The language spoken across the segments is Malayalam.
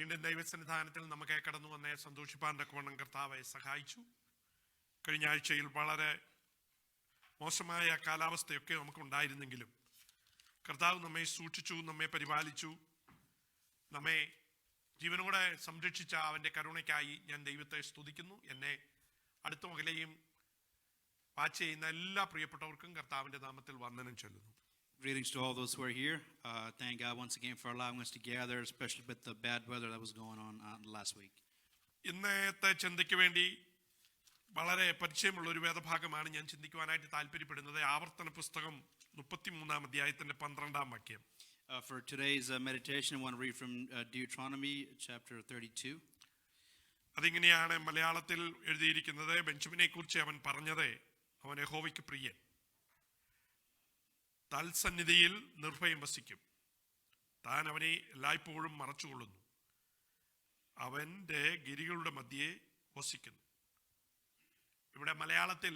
വീണ്ടും ദൈവസന്നിധാനത്തിൽ നമുക്ക് കടന്നു വന്നേ സന്തോഷിപ്പാൻ തക്കവണ്ണം കർത്താവെ സഹായിച്ചു. കഴിഞ്ഞ ആഴ്ചയിൽ വളരെ മോശമായ കാലാവസ്ഥയൊക്കെ നമുക്കുണ്ടായിരുന്നെങ്കിലും കർത്താവ് നമ്മെ സൂക്ഷിച്ചു, നമ്മെ പരിപാലിച്ചു, നമ്മെ ജീവനോടെ സംരക്ഷിച്ച അവൻ്റെ കരുണയ്ക്കായി ഞാൻ ദൈവത്തെ സ്തുതിക്കുന്നു. എന്നെ അടുത്ത മകലെയും വാച്ച് ചെയ്യുന്ന എല്ലാ പ്രിയപ്പെട്ടവർക്കും കർത്താവിൻ്റെ നാമത്തിൽ വന്ദനം ചൊല്ലുന്നു. Greetings to all those who are here. Thank God once again for allowing us to gather, especially with the bad weather that was going on last week. ഇന്നത്തെ ചിന്തയ്ക്ക് വേണ്ടി വളരെ പരിചയമുള്ള ഒരു വേദഭാഗമാണ് ഞാൻ ചിന്തിക്കുവാനായിട്ട് താല്പര്യപ്പെടുന്നത്. ആവർത്തന പുസ്തകം 33-ാം അധ്യായത്തിന്റെ 12-ാം വാക്യം. For today's meditation, I want to read from Deuteronomy chapter 32. അതിങ്ങനെയാണ് മലയാളത്തിൽ എഴുതിയിരിക്കുന്നത്. ബെഞ്ചമിനെ കുറിച്ച് അവൻ പറഞ്ഞത്, അവൻ യഹോവയ്ക്ക് പ്രിയൻ, തൽസന്നിധിയിൽ നിർഭയം വസിക്കും, താൻ അവനെ എല്ലായ്പ്പോഴും മറച്ചുകൊള്ളുന്നു, അവൻ്റെ ഗിരികളുടെ മധ്യേ വസിക്കുന്നു. ഇവിടെ മലയാളത്തിൽ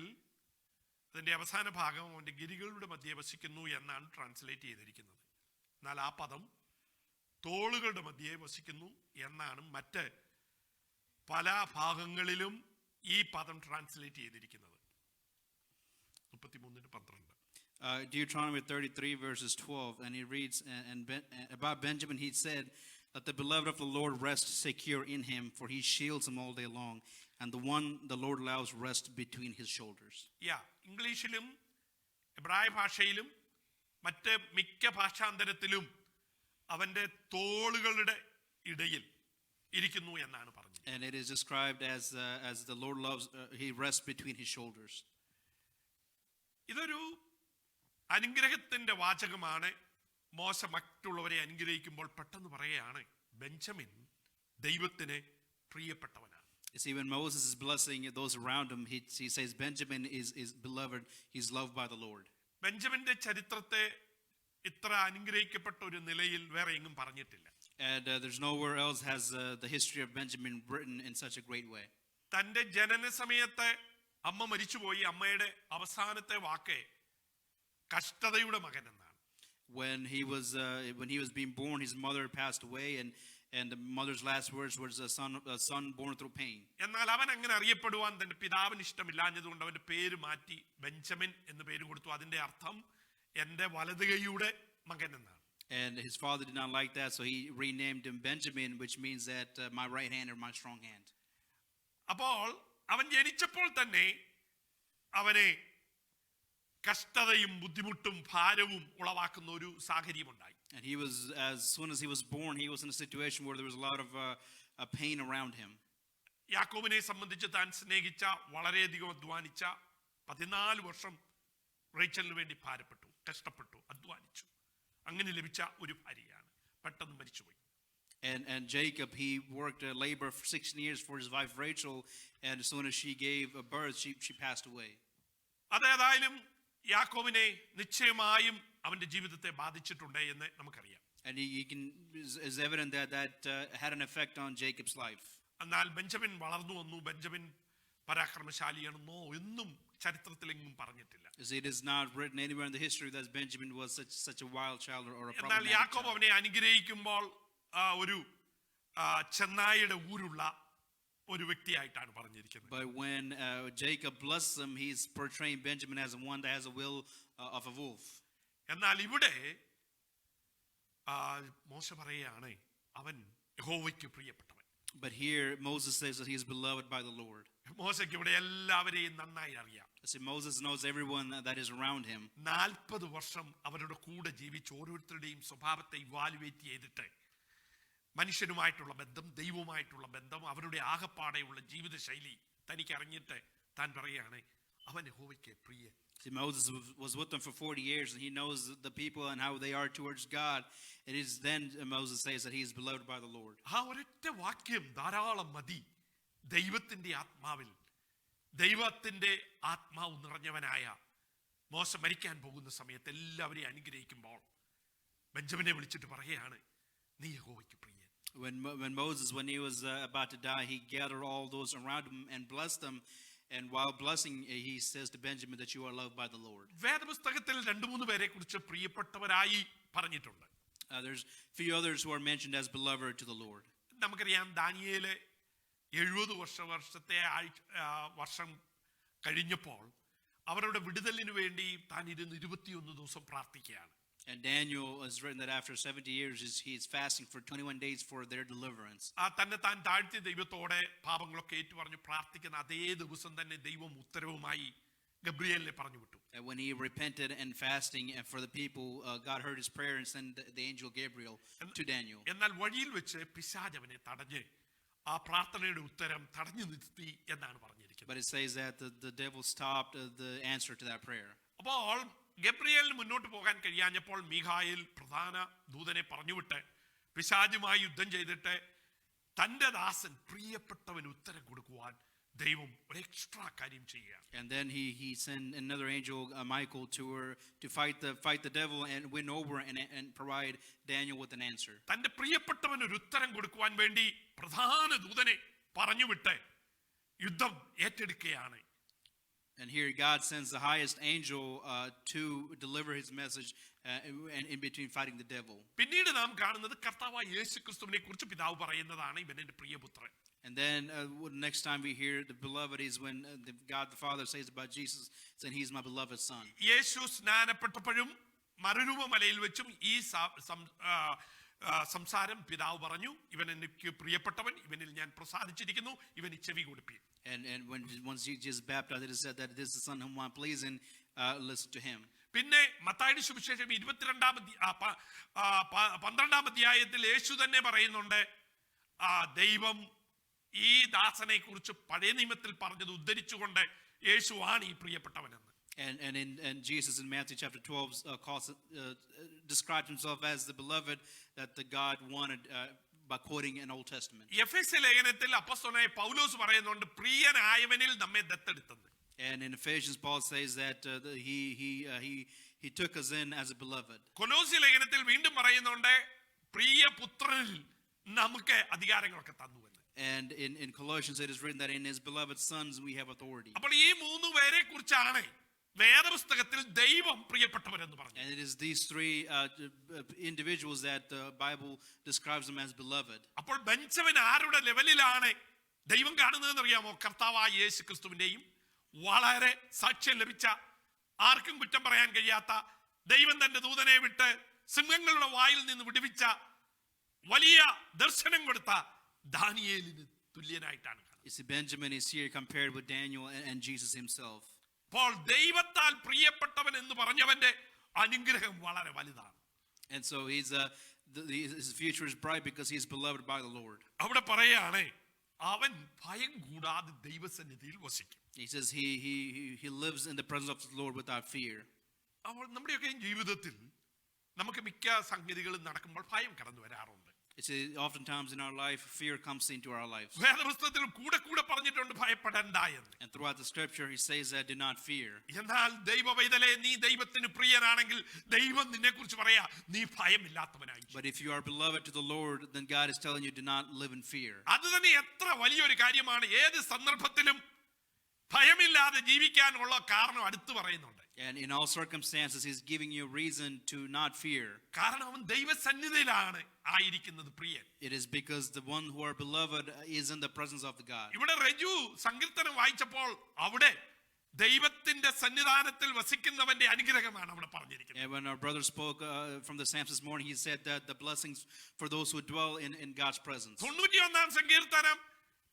അതിൻ്റെ അവസാന ഭാഗം അവൻ്റെ ഗിരികളുടെ മധ്യേ വസിക്കുന്നു എന്നാണ് ട്രാൻസ്ലേറ്റ് ചെയ്തിരിക്കുന്നത്. എന്നാൽ ആ പദം തോളുകളുടെ മധ്യേ വസിക്കുന്നു എന്നാണ് മറ്റ് പല ഭാഗങ്ങളിലും ഈ പദം ട്രാൻസ്ലേറ്റ് ചെയ്തിരിക്കുന്നത്. 33:12. Deuteronomy 33 verses 12, and he reads, about Benjamin he said, "Let the beloved of the Lord rest secure in him, for he shields him all day long, and the one the Lord allows rest between his shoulders." ഇംഗ്ലീഷിലും എബ്രായ ഭാഷയിലും മറ്റ് മിക്ക ഭാഷാന്തരത്തിലും അവന്റെ തോളുകളുടെ ഇടയിൽ ഇരിക്കുന്നു എന്നാണ് പറഞ്ഞത്. And it is described as the Lord loves, he rests between his shoulders. ഇതൊരു അനുഗ്രഹത്തിന്റെ വാചകമാണ്. മോശ മറ്റുള്ളവരെ അനുഗ്രഹിക്കുമ്പോൾ പെട്ടെന്ന് പറയുകയാണ്, ബെഞ്ചമിൻ ദൈവത്തിന് പ്രിയപ്പെട്ടവനാണ്. See, when Moses is blessing those around him, he says Benjamin is beloved, he's loved by the Lord. ബെഞ്ചമിന്റെ ചരിത്രത്തെ ഇത്ര അനുഗ്രഹിക്കപ്പെട്ട ഒരു നിലയിൽ വേറെ എങ്ങും പറഞ്ഞിട്ടില്ല. And there's nowhere else has the history of Benjamin written in such a great way. തന്റെ ജനന സമയത്ത് അമ്മ മരിച്ചുപോയി. അമ്മയുടെ അവസാനത്തെ വാക്ക് കഷ്ടതയുടെ മകൻ എന്നാണ്. When he was being born, his mother passed away, and the mother's last words was a son born through pain. എന്നാൽ അവൻ അങ്ങനെ അറിയപ്പെടുവാൻ തന്റെ പിതാവിന് ഇഷ്ടമില്ലാഞ്ഞതുകൊണ്ട് അവന്റെ പേര് മാറ്റി ബെഞ്ചമിൻ എന്ന് പേര് കൊടുത്തു. അതിന്റെ അർത്ഥം എന്റെ വലതുകൈയുടെ മകൻ എന്നാണ്. And his father did not like that, so he renamed him Benjamin, which means that my right hand or my strong hand. അപ്പോൾ അവൻ ജനിച്ചപ്പോൾ തന്നെ അവനെ കഷ്ടതയും ബുദ്ധിമുട്ടും ഭാരവും ഉളവാക്കുന്ന ഒരു സാഹചര്യമുണ്ടായി. And he was, as soon as he was born, he was in a situation where there was a lot of pain around him. യാക്കോബിനെ സംബന്ധിച്ച് താൻ സ്നേഹിച്ച, വളരെയധികം അധ്വാനിച്ച 14 വർഷം റേച്ചലിന് വേണ്ടി ഭാരപ്പെട്ടു, കഷ്ടപ്പെട്ടു, അധ്വാനിച്ചു. അങ്ങനെ ലഭിച്ച ഒരു ഭാര്യയാണ് പെട്ടെന്ന് മരിച്ചുപോയി. And Jacob, he worked labor for 16 years for his wife Rachel, and as soon as she gave birth, she passed away. അതേതായാലും യാക്കോബിനെ നിശ്ചയമായും അവന്റെ ജീവിതത്തെ ബാധിച്ചിട്ടുണ്ട് എന്ന് നമുക്കറിയാം. And is evident that had an effect on Jacob's life. എന്നാൽ ബെഞ്ചമിൻ വളർന്നു വന്നു. ബെഞ്ചമിൻ പരാക്രമശാലിയാണെന്നോ എന്നും ചരിത്രത്തിലെങ്ങും പറഞ്ഞിട്ടില്ല. It is not written anywhere in the history that Benjamin was such a wild child or a എന്നാൽ യാക്കോബ് അവനെ അനുഗ്രഹിക്കുമ്പോൾ ഒരു ചെന്നായിയുടെ ഊരുള്ള ഒരു വ്യക്തിയായിട്ടാണ് പറഞ്ഞിരിക്കുന്നത്. But when Jacob blessed him, he's portraying Benjamin as one that has a will of a wolf. എന്നാൽ ഇവിടെ മോശ പറയുകയാണ് അവൻ യഹോവയ്ക്ക് പ്രിയപ്പെട്ടവൻ. But here Moses says that he is beloved by the Lord. മോശയ്ക്ക് ഇവിടെ എല്ലാവരെയും നന്നായി അറിയാം. See, Moses knows everyone that is around him. 40 വർഷം അവരുടെ കൂടെ ജീവിച്ച് ഓരോരുത്തരുടെയും സ്വഭാവത്തെ ഇവാലുവേറ്റ് ചെയ്തിട്ട് മനുഷ്യനുമായിട്ടുള്ള ബന്ധം, ദൈവവുമായിട്ടുള്ള ബന്ധം, അവരുടെ ആകപ്പാടെയുള്ള ജീവിതശൈലി തനിക്ക് അറിഞ്ഞിട്ട് താൻ പറയുകയാണ് അവൻ യഹോവയ്ക്ക് പ്രിയൻ. See, Moses was with them for 40 years, and he knows the people and how they are towards God. It is then Moses says that he is beloved by the Lord. ആ ഒരൊറ്റ വാക്യം ധാരാളം മതി. ദൈവത്തിന്റെ ആത്മാവിൽ, ദൈവത്തിന്റെ ആത്മാവ് നിറഞ്ഞവനായ മോശ മരിക്കാൻ പോകുന്ന സമയത്ത് എല്ലാവരെയും അനുഗ്രഹിക്കുമ്പോൾ ബെഞ്ചമിനെ വിളിച്ചിട്ട് പറയുകയാണ് നീ യഹോവയ്ക്ക് പ്രിയൻ. When Moses, when he was about to die, he gathered all those around him and blessed them. And while blessing, he says to Benjamin that you are loved by the Lord. വേദപുസ്തകത്തിൽ 2-3 പേരെ കുറിച്ച് പ്രിയപ്പെട്ടവരായി പറഞ്ഞിട്ടുണ്ട്. There's few others who are mentioned as beloved to the Lord. നമുക്കറിയാം ദാനിയേല് 70 വർഷത്തെ വർഷം കഴിഞ്ഞപ്പോൾ അവരുടെ വിടുതലിന് വേണ്ടി താൻ 21 ദിവസം പ്രാർത്ഥിക്കുകയാണ്. And Daniel has written that after 70 years, he is fasting for 21 days for their deliverance. തന്നെ താൻ താഴ്ത്തി ദൈവത്തോടെ പാപങ്ങളൊക്കെ ഏറ്റുപറഞ്ഞു പ്രാർത്ഥിക്കുന്ന അതേ ദിവസം തന്നെ ദൈവം ഉത്തരവുമായി ഗബ്രിയേലിനെ പറഞ്ഞു വിട്ടു. And when he repented and fasting for the people, God heard his prayer and sent the angel Gabriel to Daniel. എന്നാൽ വഴിയിൽ വെച്ച് പിശാച് അവനെ തടഞ്ഞ് ആ പ്രാർത്ഥനയുടെ ഉത്തരം തടഞ്ഞു നിർത്തി എന്നാണ് പറഞ്ഞിരിക്കുന്നത്. But it says that the devil stopped the answer to that prayer. അപ്പോൾ ഗബ്രിയേലിന് മുന്നോട്ട് പോകാൻ കഴിയാഞ്ഞപ്പോൾ മീഖായേൽ പ്രധാന ദൂതനെ പറഞ്ഞുവിട്ട് പിശാചുമായി യുദ്ധം ചെയ്തിട്ട് തന്റെ ദാസൻ പ്രിയപ്പെട്ടവന് ഉത്തരം കൊടുക്കുവാൻ ദൈവം ഒരു എക്സ്ട്രാ കാര്യം ചെയ്യുകയാണ്. And then he sent another angel, Michael, to fight the devil and win over and provide Daniel with an answer. തന്റെ പ്രിയപ്പെട്ടവന് ഒരു ഉത്തരം കൊടുക്കുവാൻ വേണ്ടി പ്രധാന ദൂതനെ പറഞ്ഞുവിട്ട് യുദ്ധം ഏറ്റെടുക്കുകയാണ്. And here God sends the highest angel to deliver his message and in between fighting the devil. പിന്നീട് നാം കാണുന്നത് കർത്താവായ യേശുക്രിസ്തുവിനെ കുറിച്ച് പിതാവ് പറയുന്നതാണ് ഇവൻ എൻ്റെ പ്രിയപുത്രൻ. And then next time we hear the beloved is when God the Father says about Jesus, saying he's my beloved son. യേശു സ്നാനപ്പെട്ടപ്പോഴും മറുരൂപമലയിൽ വെച്ചും ഈ സംസാരം പിതാവ് പറഞ്ഞു, ഇവൻ എനിക്ക് പ്രിയപ്പെട്ടവൻ, ഇവനിൽ ഞാൻ പ്രസാദിച്ചിരിക്കുന്നു, ഇവന് ചെവി കൊടുപ്പീൻ. And once Jesus baptized, it is said that this is the son whom I'm pleasing, listen to him. പിന്നെ മത്തായിയുടെ സുവിശേഷം 12-ാം അധ്യായത്തിൽ യേശു തന്നെ പറയുന്നുണ്ട്, ദൈവം ഈ ദാസനെ കുറിച്ച് പഴയ നിയമത്തിൽ പറഞ്ഞത് ഉദ്ധരിച്ചുകൊണ്ട് യേശുവാണ് ഈ പ്രിയപ്പെട്ടവനെന്ന്. And Jesus in Matthew chapter 12 described himself as the beloved that the God wanted by quoting an Old Testament. എഫെസ്യ ലേഖനത്തിൽ അപ്പോസ്തലനായ പൗലോസ് പറയുന്നുണ്ട് പ്രിയനായവനിൽ നമ്മെ ദത്തെടുത്തെന്ന്. And in Ephesians Paul says that he took us in as a beloved. കൊലോസ്യ ലേഖനത്തിൽ വീണ്ടും പറയുന്നുണ്ട് പ്രിയപുത്രനിൽ നമുക്ക് അധികാരങ്ങളൊക്കെ തന്നു എന്ന്. And in Colossians it is written that in his beloved sons we have authority. അപ്പോൾ ഈ മൂന്ന് പേരെ കുറിച്ചാണ് വേദപുസ്തകത്തിൽ ദൈവം പ്രിയപ്പെട്ടവരെന്ന് പറഞ്ഞു. And it is these three individuals that the Bible describes them as beloved. അപ്പോൾ ബെഞ്ചമിൻ ആരുടെ ലെവലിലാണ് ദൈവം കാണുന്നതെന്ന് അറിയാമോ? കർത്താവായ യേശുക്രിസ്തുവിന്റെയും വളരെ സാക്ഷ്യം ലഭിച്ച, ആർക്കും കുറ്റം പറയാൻ കഴിയാത്ത, ദൈവം തന്റെ ദൂതനെ വിട്ട് സിംഹങ്ങളുടെ വായിൽ നിന്ന് വിടുവിച്ച, വലിയ ദർശനം കൊടുത്ത ദാനിയേലിന് തുല്യനായിട്ടാണ്. You see, Benjamin is here compared with Daniel and Jesus himself. അപ്പോൾ ദൈവത്താൽ പ്രിയപ്പെട്ടവൻ എന്ന് പറഞ്ഞവന്റെ അനുഗ്രഹം വളരെ വലുതാണ്. And so his future is bright because he is beloved by the Lord. അവിടെ പറയാണ് അവൻ ഭയം കൂടാതെ ദൈവസന്നിധിയിൽ വസിക്കും. He says he lives in the presence of the Lord without fear. അപ്പോൾ നമ്മുടെയൊക്കെ ജീവിതത്തിൽ നമുക്ക് മിക്ക സംഗതികളും നടക്കുമ്പോൾ ഭയം കടന്നു വരാറുണ്ട്. It's oftentimes in our life, fear comes into our lives. വേദപുസ്തകത്തിൽ കൂടെ പറഞ്ഞിട്ടുണ്ട് ഭയപ്പെടേണ്ട എന്ന്. And throughout the scripture, he says that do not fear. എന്നാൽ ദൈവവൈതലേ, നീ ദൈവത്തിന് പ്രിയനാണെങ്കിൽ ദൈവം നിന്നെ കുറിച്ച് പറയാ, നീ ഭയമില്ലാത്തവനായി. But if you are beloved to the Lord, then God is telling you do not live in fear. അത് തന്നെ എത്ര വലിയൊരു കാര്യമാണ്. ഏത് സന്ദർഭത്തിലും ഭയമില്ലാതെ ജീവിക്കാനുള്ള കാരണം അടുത്ത് പറയുന്നുണ്ട്. And in all circumstances, he's giving you a reason to not fear. കാരണം അവൻ ദൈവസന്നിധിയിലാണ് ആയിരിക്കുന്നത് പ്രിയൻ. It is because the one who are beloved is in the presence of the God. ഇവിടെ റജു സങ്കീർത്തനം വായിച്ചപ്പോൾ അവിടെ ദൈവത്തിന്റെ സന്നിധാനത്തിൽ വസിക്കുന്നവന്റെ അനുഗ്രഹമാണ് അവിടെ പറഞ്ഞിരിക്കുന്നത്. And when our brother spoke from the Psalms this morning, he said that the blessings for those who dwell in God's presence. 91-ാം സങ്കീർത്തനം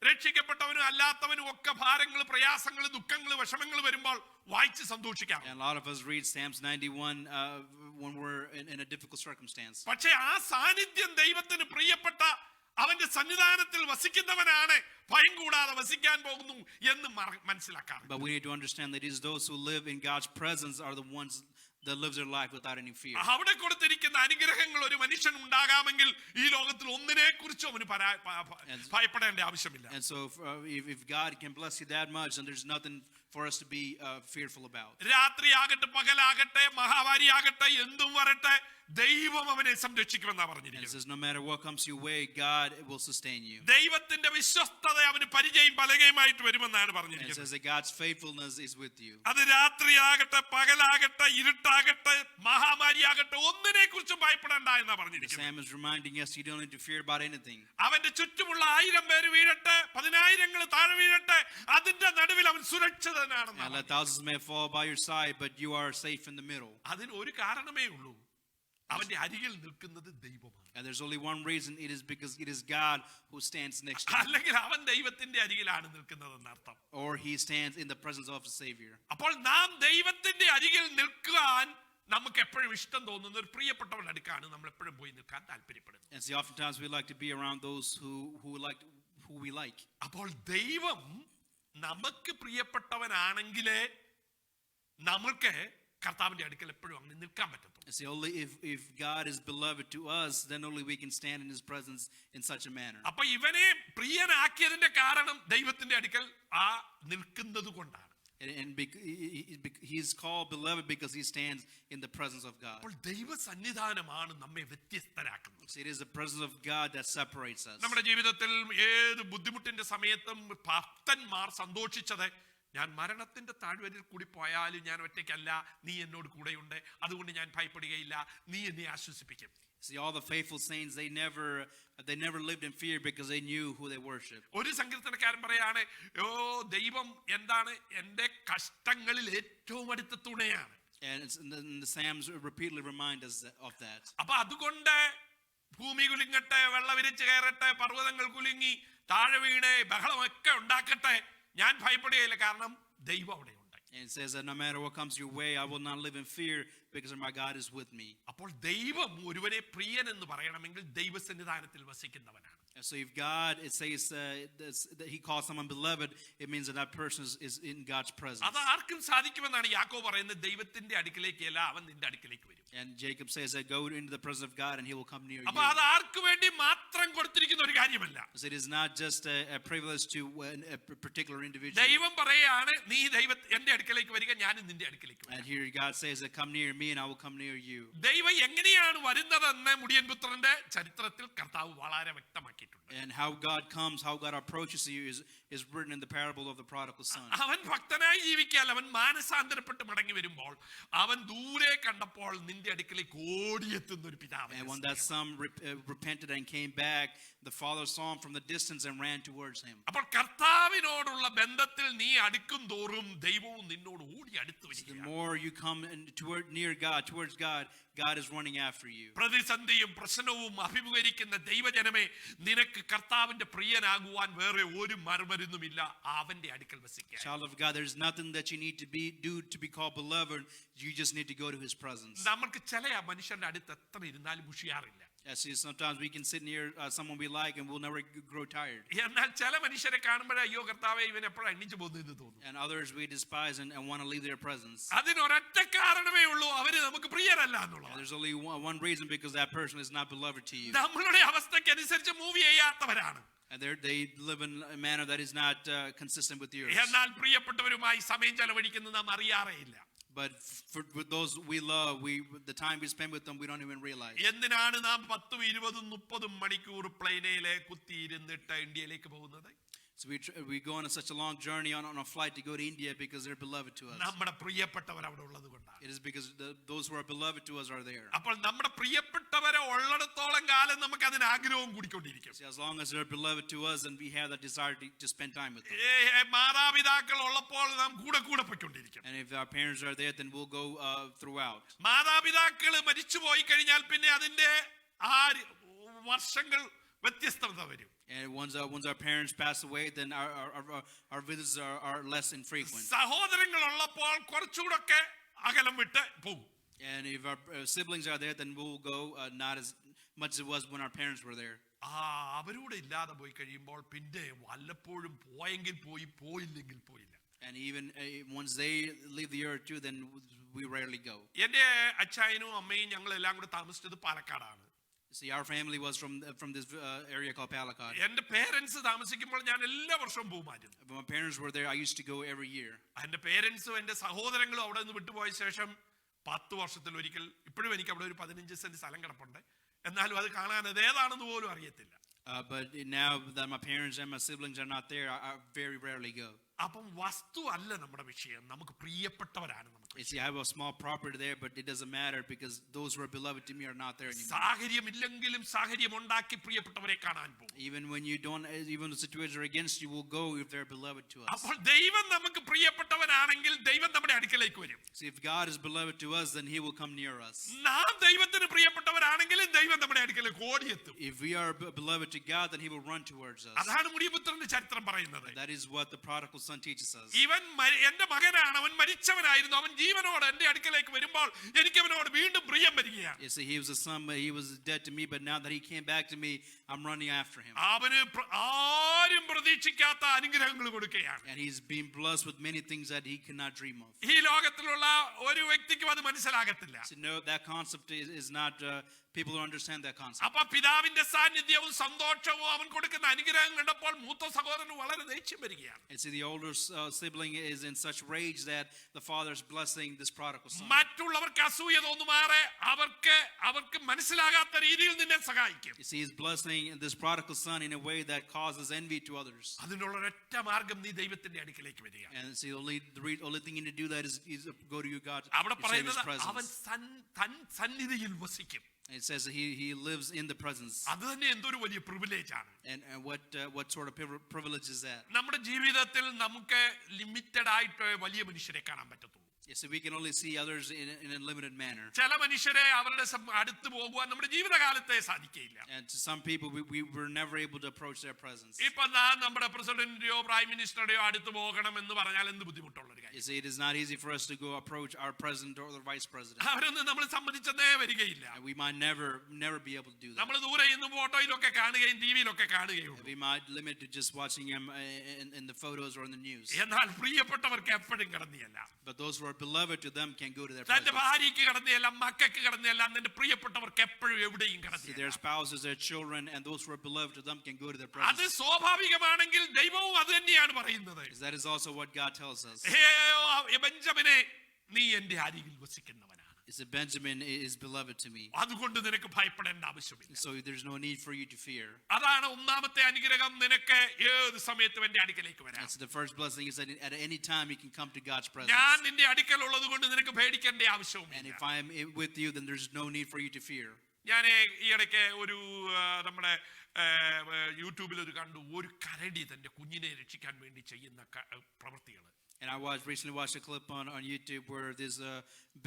രക്ഷിക്കപ്പെട്ടവനും അല്ലാത്തവനും ഒക്കെ ഭാരങ്ങൾ, പ്രയാസങ്ങൾ, ദുഃഖങ്ങൾ, വിഷമങ്ങൾ വരുമ്പോൾ വായിച്ച് സന്തോഷിക്കാം. And a lot of us read Psalms 91 when we're in a difficult circumstance. പക്ഷേ ആ സാന്നിധ്യം ദൈവത്തിന് പ്രിയപ്പെട്ട അവന്റെ സന്നിധാനത്തിൽ വസിക്കുന്നവനാണ് ഭയം കൂടാതെ വസിക്കാൻ പോകുന്നു എന്ന് മനസ്സിലാക്കാം. But we need to understand that it is those who live in God's presence are the ones that live their life without any fear. അവിടെ കൊടുത്തിരിക്കുന്ന അനുഗ്രഹങ്ങൾ ഒരു മനുഷ്യൻ ഉണ്ടാകാമെങ്കിൽ ഈ ലോകത്തിൽ ഒന്നിനെ കുറിച്ചും അവന് ഭയപ്പെടേണ്ട ആവശ്യമില്ല. And so if God can bless you that much, then there's nothing for us to be fearful about. രാത്രിയാകട്ടെ പകലാകട്ടെ മഹാമാരിയാകട്ടെ എന്തും വരട്ടെ ദൈവം അവനെ സംരക്ഷിക്കുമെന്നാണ് And it പറഞ്ഞിരിക്കുന്നത്. says, no matter what comes your way, God will sustain you. ദൈവത്തിന്റെ വിശ്വസ്തത അവന് പരിചയം പലകയുമായിട്ട് വരുമെന്നാണ് And it പറഞ്ഞിരിക്കുന്നത്. says that God's faithfulness is with you. അത് രാത്രിയാകട്ടെ, പകലാകട്ടെ, ഇരുട്ടാകട്ടെ, മഹാമാരിയാകട്ടെ, ഒന്നിനെ കുറിച്ചും ഭയപ്പെടേണ്ട എന്നാ The പറഞ്ഞിരിക്കുന്നത്. Sam is reminding us you don't need to fear about anything. അവന്റെ ചുറ്റുമുള്ള 1000 പേര് വീഴട്ടെ, 10,000 താഴെ വീഴട്ടെ, അതിന്റെ നടുവിൽ അവൻ സുരക്ഷിതനാണെന്ന്. And let thousands may fall by your side, but you are safe in the middle. അതിന് ഒരു കാരണമേ ഉള്ളൂ, അവന്റെ അരികിൽ നിൽക്കുന്നത് ദൈവമാണ്. And there's only one reason, it is because it is God who stands next to you. അല്ലെങ്കിൽ അവൻ ദൈവത്തിന്റെ അരികിലാണ് നിൽക്കുന്നതെന്ന് അർത്ഥം. Or he stands in the presence of the Savior. അപ്പോൾ നാം ദൈവത്തിന്റെ അരികിൽ നിൽക്കാൻ നമുക്ക് എപ്പോഴും ഇഷ്ടം തോന്നുന്ന ഒരു പ്രിയപ്പെട്ടവരുടെ അടുക്കാണ് നമ്മൾ എപ്പോഴും പോയി നിൽക്കാൻ താല്പര്യപ്പെടുന്നത്. And see, oftentimes we like to be around those who we like. അപ്പോൾ ദൈവം നമുക്ക് പ്രിയപ്പെട്ടവനാണെങ്കിലേ നമുക്ക് കർത്താവിന്റെ അടുക്കൽ എപ്പോഴും അങ്ങനെ നിൽക്കാൻ പറ്റത്തുള്ളൂ. See, only if God is beloved to us, then only we can stand in his presence in such a manner. അപ്പൊ ഇവനെ പ്രിയനാക്കിയതിന്റെ കാരണം ദൈവത്തിന്റെ അടുക്കൽ ആ നിൽക്കുന്നത് കൊണ്ടാണ്. And he is called beloved because he stands in the presence of God. അപ്പോൾ ദൈവ സന്നിധാനമാണ് നമ്മെ വ്യത്യസ്തരാക്കുന്നത്. See, it is the presence of God that separates us. നമ്മുടെ ജീവിതത്തിൽ ഏത് ബുദ്ധിമുട്ടിന്റെ സമയത്തും ഭക്തന്മാർ സന്തോഷിച്ചത്, ഞാൻ മരണത്തിന്റെ താഴ്വരയിൽ കൂടി പോയാലും ഞാൻ ഒറ്റയ്ക്കല്ല, നീ എന്നോട് കൂടെയുണ്ട്, അതുകൊണ്ട് ഞാൻ ഭയപ്പെടുകയില്ല, നീ എന്നെ ആശ്വസിപ്പിക്കും. See, all the faithful saints, they never lived in fear because they knew who they worship. ഒരു സങ്കീർത്തനക്കാരൻ പറയാണ്, ഓ ദൈവം എന്താണ് എന്റെ കഷ്ടങ്ങളിൽ ഏറ്റവും അടുത്ത തുണയാണ്. And the Psalms repeatedly remind us of that. അപ്പൊ അതുകൊണ്ട് ഭൂമി കുലുങ്ങട്ടെ, വെള്ളം വിരിച്ചു കയറട്ടെ, പർവ്വതങ്ങൾ കുലുങ്ങി താഴെ വീണ് ബഹളമൊക്കെ ഉണ്ടാക്കട്ടെ, ഞാൻ ഭയപ്പെടുകയില്ല, കാരണം ദൈവം അവിടെ ഉണ്ട്. And it says that no matter what comes your way, I will not live in fear because my God is with me. അപ്പോൾ ദൈവം ഒരുവനെ പ്രിയൻ എന്ന് പറയണമെങ്കിൽ ദൈവസന്നിധാനത്തിൽ വസിക്കുന്നവനാണ്. And so if God, it says that he calls someone beloved, it means that person is in God's presence. അത് ആർക്കും സാധിക്കുമെന്നാണ് യാക്കോബ് പറയുന്നത്. ദൈവത്തിന്റെ അടുക്കിലേക്കല്ല, അവൻ നിന്റെ അടുക്കിലേക്ക് വരും. And Jacob says that go into the presence of God and he will come near you. അപ്പൊ അത് ആർക്കു വേണ്ടി മാത്രം കൊടുത്തിരിക്കുന്ന ഒരു കാര്യമല്ല. So it is not just a privilege to a particular individual. ദൈവം പറയാണ്, നീ എന്റെ അടുക്കിലേക്ക് വരിക, ഞാൻ നിന്റെ അടുക്കിലേക്ക് വരാം. And here God says that come near me and I will come near you. ദൈവം എങ്ങനെയാണ് വരുന്നതെന്ന് മുടിയൻ പുത്രന്റെ ചരിത്രത്തിൽ കർത്താവ് വളരെ വ്യക്തമാക്കിയിട്ടുണ്ട്. And how God comes, how God approaches you is written in the parable of the prodigal son. അവൻ ഭക്തനായി ജീവിക്കാൻ, അവൻ മാനസാന്തരപ്പെട്ട് മടങ്ങി വരുമ്പോൾ അവൻ ദൂരെ കണ്ടപ്പോൾ നിന്റെ അടുക്കിലേക്ക് ഓടിയെത്തുന്ന ഒരു പിതാവ്. And when that son repented and came back, the father saw him from the distance and ran towards him. അപ്പോൾ കർത്താവിനോടുള്ള ബന്ധത്തിൽ നീ അടുക്കും തോറും ദൈവവും നിന്നോട് ഓടി അടുത്ത് The വരികയാണ്. more you come near God, towards God, God is running after you. പ്രതിസന്ധിയും പ്രശ്നവും അഭിമുഖീകരിക്കുന്ന ദൈവജനമേ, നിനക്ക് കർത്താവിന്റെ പ്രിയനാകുവാൻ വേറെ ഒരു മറുമരുന്നുമില്ല, അവന്റെ അടുക്കൽ വസിക്കുക. Child of God, there's nothing that you need to do to be called beloved. You just need to go to his presence. നമുക്ക് ചില മനുഷ്യന്റെ അടുത്ത് എത്ര ഇരുന്നാലും മുഷിയാറില്ല. Yes, see, sometimes we can sit near someone we like and we'll never grow tired. എന്നാൽ ചില മനുഷ്യരെ കാണുമ്പോഴേ അയ്യോ കർത്താവേ ഇവൻ എപ്പോഴും എണ്ണിച്ചു പോകുന്നത് തോന്നും. And others we despise and want to leave their presence. അതിനൊരൊറ്റ കാരണമേ ഉള്ളൂ, അവര് നമുക്ക് പ്രിയരല്ല എന്നുള്ളത്. There's only one reason, because that person is not beloved to you. നമ്മളുടെ അവസ്ഥയ്ക്ക് അനുസരിച്ച് move ചെയ്യാത്തവരാണ്. And they live in a manner that is not consistent with yours. എന്നാൽ പ്രിയപ്പെട്ടവരുമായി സമയം ചെലവഴിക്കുന്നത് നാം അറിയാറേയില്ല. But with those we love, the time we spend with them, we don't even realize. എന്തിനാണ് നാം 10, 20, 30 മണിക്കൂർ പ്ലെയിനിലെ കുത്തിയിരുന്നിട്ട് ഇന്ത്യയിലേക്ക് പോകുന്നത്? So we go on such a long journey on a flight to go to India because they're beloved to us. നമ്മുടെ പ്രിയപ്പെട്ടവർ അവിടെ ഉള്ളത് കൊണ്ടാണ്. It is because those who are beloved to us are there. അപ്പോൾ നമ്മുടെ പ്രിയപ്പെട്ടവരെ ഉള്ളിടത്തോളം കാലം നമുക്ക് അതിന് ആഗ്രഹവും കൂടിക്കൊണ്ടിരിക്കും. See, as long as they're beloved to us, and we have that desire to spend time with them. മാതാപിതാക്കൾ ഉള്ളപ്പോൾ നാം കൂടെ പോയിക്കൊണ്ടിരിക്കും. And if our parents are there, then we'll go throughout. മാതാപിതാക്കൾ മരിച്ചു പോയി കഴിഞ്ഞാൽ പിന്നെ അതിന്റെ വർഷങ്ങൾ വ്യത്യസ്തത വരും. And once our parents pass away, then our visits are less infrequent. സഹോദരങ്ങൾ ഉള്ളപ്പോൾ കുറച്ചുകൂടെ അകലം വിട്ട് പോകും. And if our siblings are there, then we'll go not as much as it was when our parents were there. അവരോട് ഇല്ലാതെ പോയി കഴിയുമ്പോൾ പിന്നെ വല്ലപ്പോഴും പോയെങ്കിൽ പോയില്ലെങ്കിൽ പോയില്ല. And even once they leave the earth too, then we rarely go. എന്റെ അച്ചായനും അമ്മയും ഞങ്ങളെല്ലാം കൂടെ താമസിച്ചത് പാലക്കാടാണ്. See, our family was from this area called Palakkad. എന്റെ പേരൻസ് താമസിക്കുമ്പോൾ ഞാൻ എല്ലാ വർഷവും പോകുമായിരുന്നു. When my parents were there, I used to go every year. എന്റെ പേരൻസും എന്റെ സഹോദരങ്ങളും അവിടെ നിന്ന് വിട്ടുപോയ ശേഷം 10 വർഷത്തിൽ ഒരിക്കൽ. ഇപ്പോഴും എനിക്ക് അവിടെ ഒരു 15 സെന്റ് സ്ഥലം കിടപ്പുണ്ട്. എന്നാലും അത് കാണാൻ അത് ഏതാണെന്ന് പോലും അറിയത്തില്ല. But now that my parents and my siblings are not there, I very rarely go. അപ്പം വസ്തു അല്ല നമ്മുടെ വിഷയം, നമുക്ക് പ്രിയപ്പെട്ടവരാണ് നമുക്ക്. You see, I have a small property there, but it doesn't matter because those who are beloved to me are not there anymore. സാഹചര്യമില്ലെങ്കിലും സാഹചര്യം ഉണ്ടാക്കി പ്രിയപ്പെട്ടവരെ കാണാൻ പോകും. Even when you don't, even the situations are against you, will go if they're beloved to us. അപ്പോൾ ദൈവം നമുക്ക് പ്രിയപ്പെട്ടവനാണെങ്കിൽ ദൈവം നമ്മുടെ അടുക്കലേക്ക് വരും. See, if God is beloved to us, then He will come near us. നാം ദൈവത്തിന് പ്രിയപ്പെട്ടവരാണെങ്കിലും ദൈവം നമ്മുടെ അടുക്കലേക്ക് ഓടിയെത്തും. If we are beloved to God, then He will run towards us. അതാണ് മുടിപുത്രന്റെ ചരിത്രം പറയുന്നത്. That is what the prodigal son teaches us. ഇവൻ എന്റെ മകനാണ്, അവൻ മരിച്ചവനായിരുന്നു, അവൻ ജീവനോട് എന്റെ അടുക്കലേക്ക് വരുമ്പോൾ എനിക്ക് അവനോട് വീണ്ടും പ്രിയം വരികയാണ്. You see, he was a son, but he was dead to me, but now that he came back to me, I'm running after him. അവന് ആരും പ്രതീക്ഷിക്കാത്ത അനുഗ്രഹങ്ങൾ കൊടുക്കുകയാണ്. And he's being blessed with many things that he cannot dream of. ഈ ലോകത്തിലുള്ള ഒരു വ്യക്തിക്കും അത് മനസ്സിലാകത്തില്ല. So no, that concept is not, people don't understand that concept. അപ്പൊ പിതാവിന്റെ സാന്നിധ്യവും സന്തോഷവും അവൻ കൊടുക്കുന്ന അനുഗ്രഹം കണ്ടപ്പോൾ മൂത്ത സഹോദരന് വളരെ ദേഷ്യം വരികയാണ്. And see, the older sibling is in such rage that the father is blessing this prodigal son. മറ്റുള്ളവർക്ക് അസൂയ തോന്നുമാറെ അവർക്ക് മനസ്സിലാകാത്ത രീതിയിൽ നിന്നെ സഹായിക്കും. You see, he's blessing this prodigal son in a way that causes envy to others. അതിനുള്ള ഒരൊറ്റ മാർഗം നീ ദൈവത്തിന്റെ അടുക്കലേക്ക് വരിക. And see, the only thing you need to do that is go to your God. അവിടെ പറയുന്നത് അവൻ സന്നിധിയിൽ വസിക്കും. It says that he lives in the presence. അത് തന്നെ എന്തൊരു വലിയ പ്രിവിലേജ് ആണ്. And what sort of privilege is that? നമ്മുടെ ജീവിതത്തിൽ നമുക്ക് ലിമിറ്റഡ് ആയിട്ട് വലിയ മനുഷ്യരെ കാണാൻ പറ്റത്തുള്ളൂ. Yes, so we can only see others in a limited manner. ചില മനുഷ്യരെ അവരുടെ അടുത്ത് പോകുവാൻ നമ്മുടെ ജീവിതകാലത്തെ സാധിക്കില്ല. And to some people we were never able to approach their presence. ഇപ്പോ നമ്മുടെ പ്രസിഡന്റിയോ പ്രൈം മിനിസ്റ്ററുടെയോ അടുത്ത് പോകണം എന്ന് പറഞ്ഞാൽ എന്ത് ബുദ്ധിമുട്ടുള്ള ഒരു കാര്യം. You see, it is not easy for us to go approach our president or the vice president. അവരൊന്നും നമ്മൾ സമ്മതിച്ചതേ വരികയില്ല. And we might never be able to do that. നമ്മൾ ദൂരെ നിന്ന് ഫോട്ടോയിലൊക്കെ കാണുകയും ടിവിയിലൊക്കെ കാണുകയുള്ളൂ. We might limit to just watching him in the photos or in the news. എന്നാൽ പ്രിയപ്പെട്ടവർക്ക് എപ്പോഴും കടന്നിയല്ല. But those who are beloved to them can go to their തന്റെ presence. ഭാര്യയ്ക്ക് കടന്നിയല്ല, മക്കൾക്ക് കടന്നിയല്ല, തന്റെ പ്രിയപ്പെട്ടവർക്ക് എപ്പോഴും എവിടെയും See, കടന്നിയല്ല. their spouses, their children, and those who are beloved to them can go to their അത് presence. സ്വാഭാവികമാണെങ്കിൽ ദൈവവും അത് തന്നെയാണ് പറയുന്നത്. Because that is also what God tells us. ബെഞ്ചമിനെ, നീ എന്റെ അരികിൽ വസിക്കുന്നവനാണ്. It's a Benjamin is beloved to me. അതുകൊണ്ട് നിനക്ക് ഭയപ്പെടേണ്ട ആവശ്യമില്ല. So there's no need for you to fear. അതാണ് ഒന്നാമത്തെ അനുഗ്രഹം, നിനക്ക് ഏത് സമയത്തും എന്റെ അടുക്കലേക്ക് വരാം. That's the first blessing, is that at any time you can come to God's ഞാൻ presence. നിന്റെ അടുക്കലുള്ളത് കൊണ്ട് നിനക്ക് പേടിക്കേണ്ട And ആവശ്യവുമില്ല. if I am with you, then there's no need for you to fear. ഞാൻ ഈ ഇടയ്ക്ക് ഒരു നമ്മുടെ യൂട്യൂബിൽ ഒരു കണ്ടു, ഒരു കരടി തന്റെ കുഞ്ഞിനെ രക്ഷിക്കാൻ വേണ്ടി ചെയ്യുന്ന പ്രവൃത്തികൾ. And I recently watched a clip on YouTube where this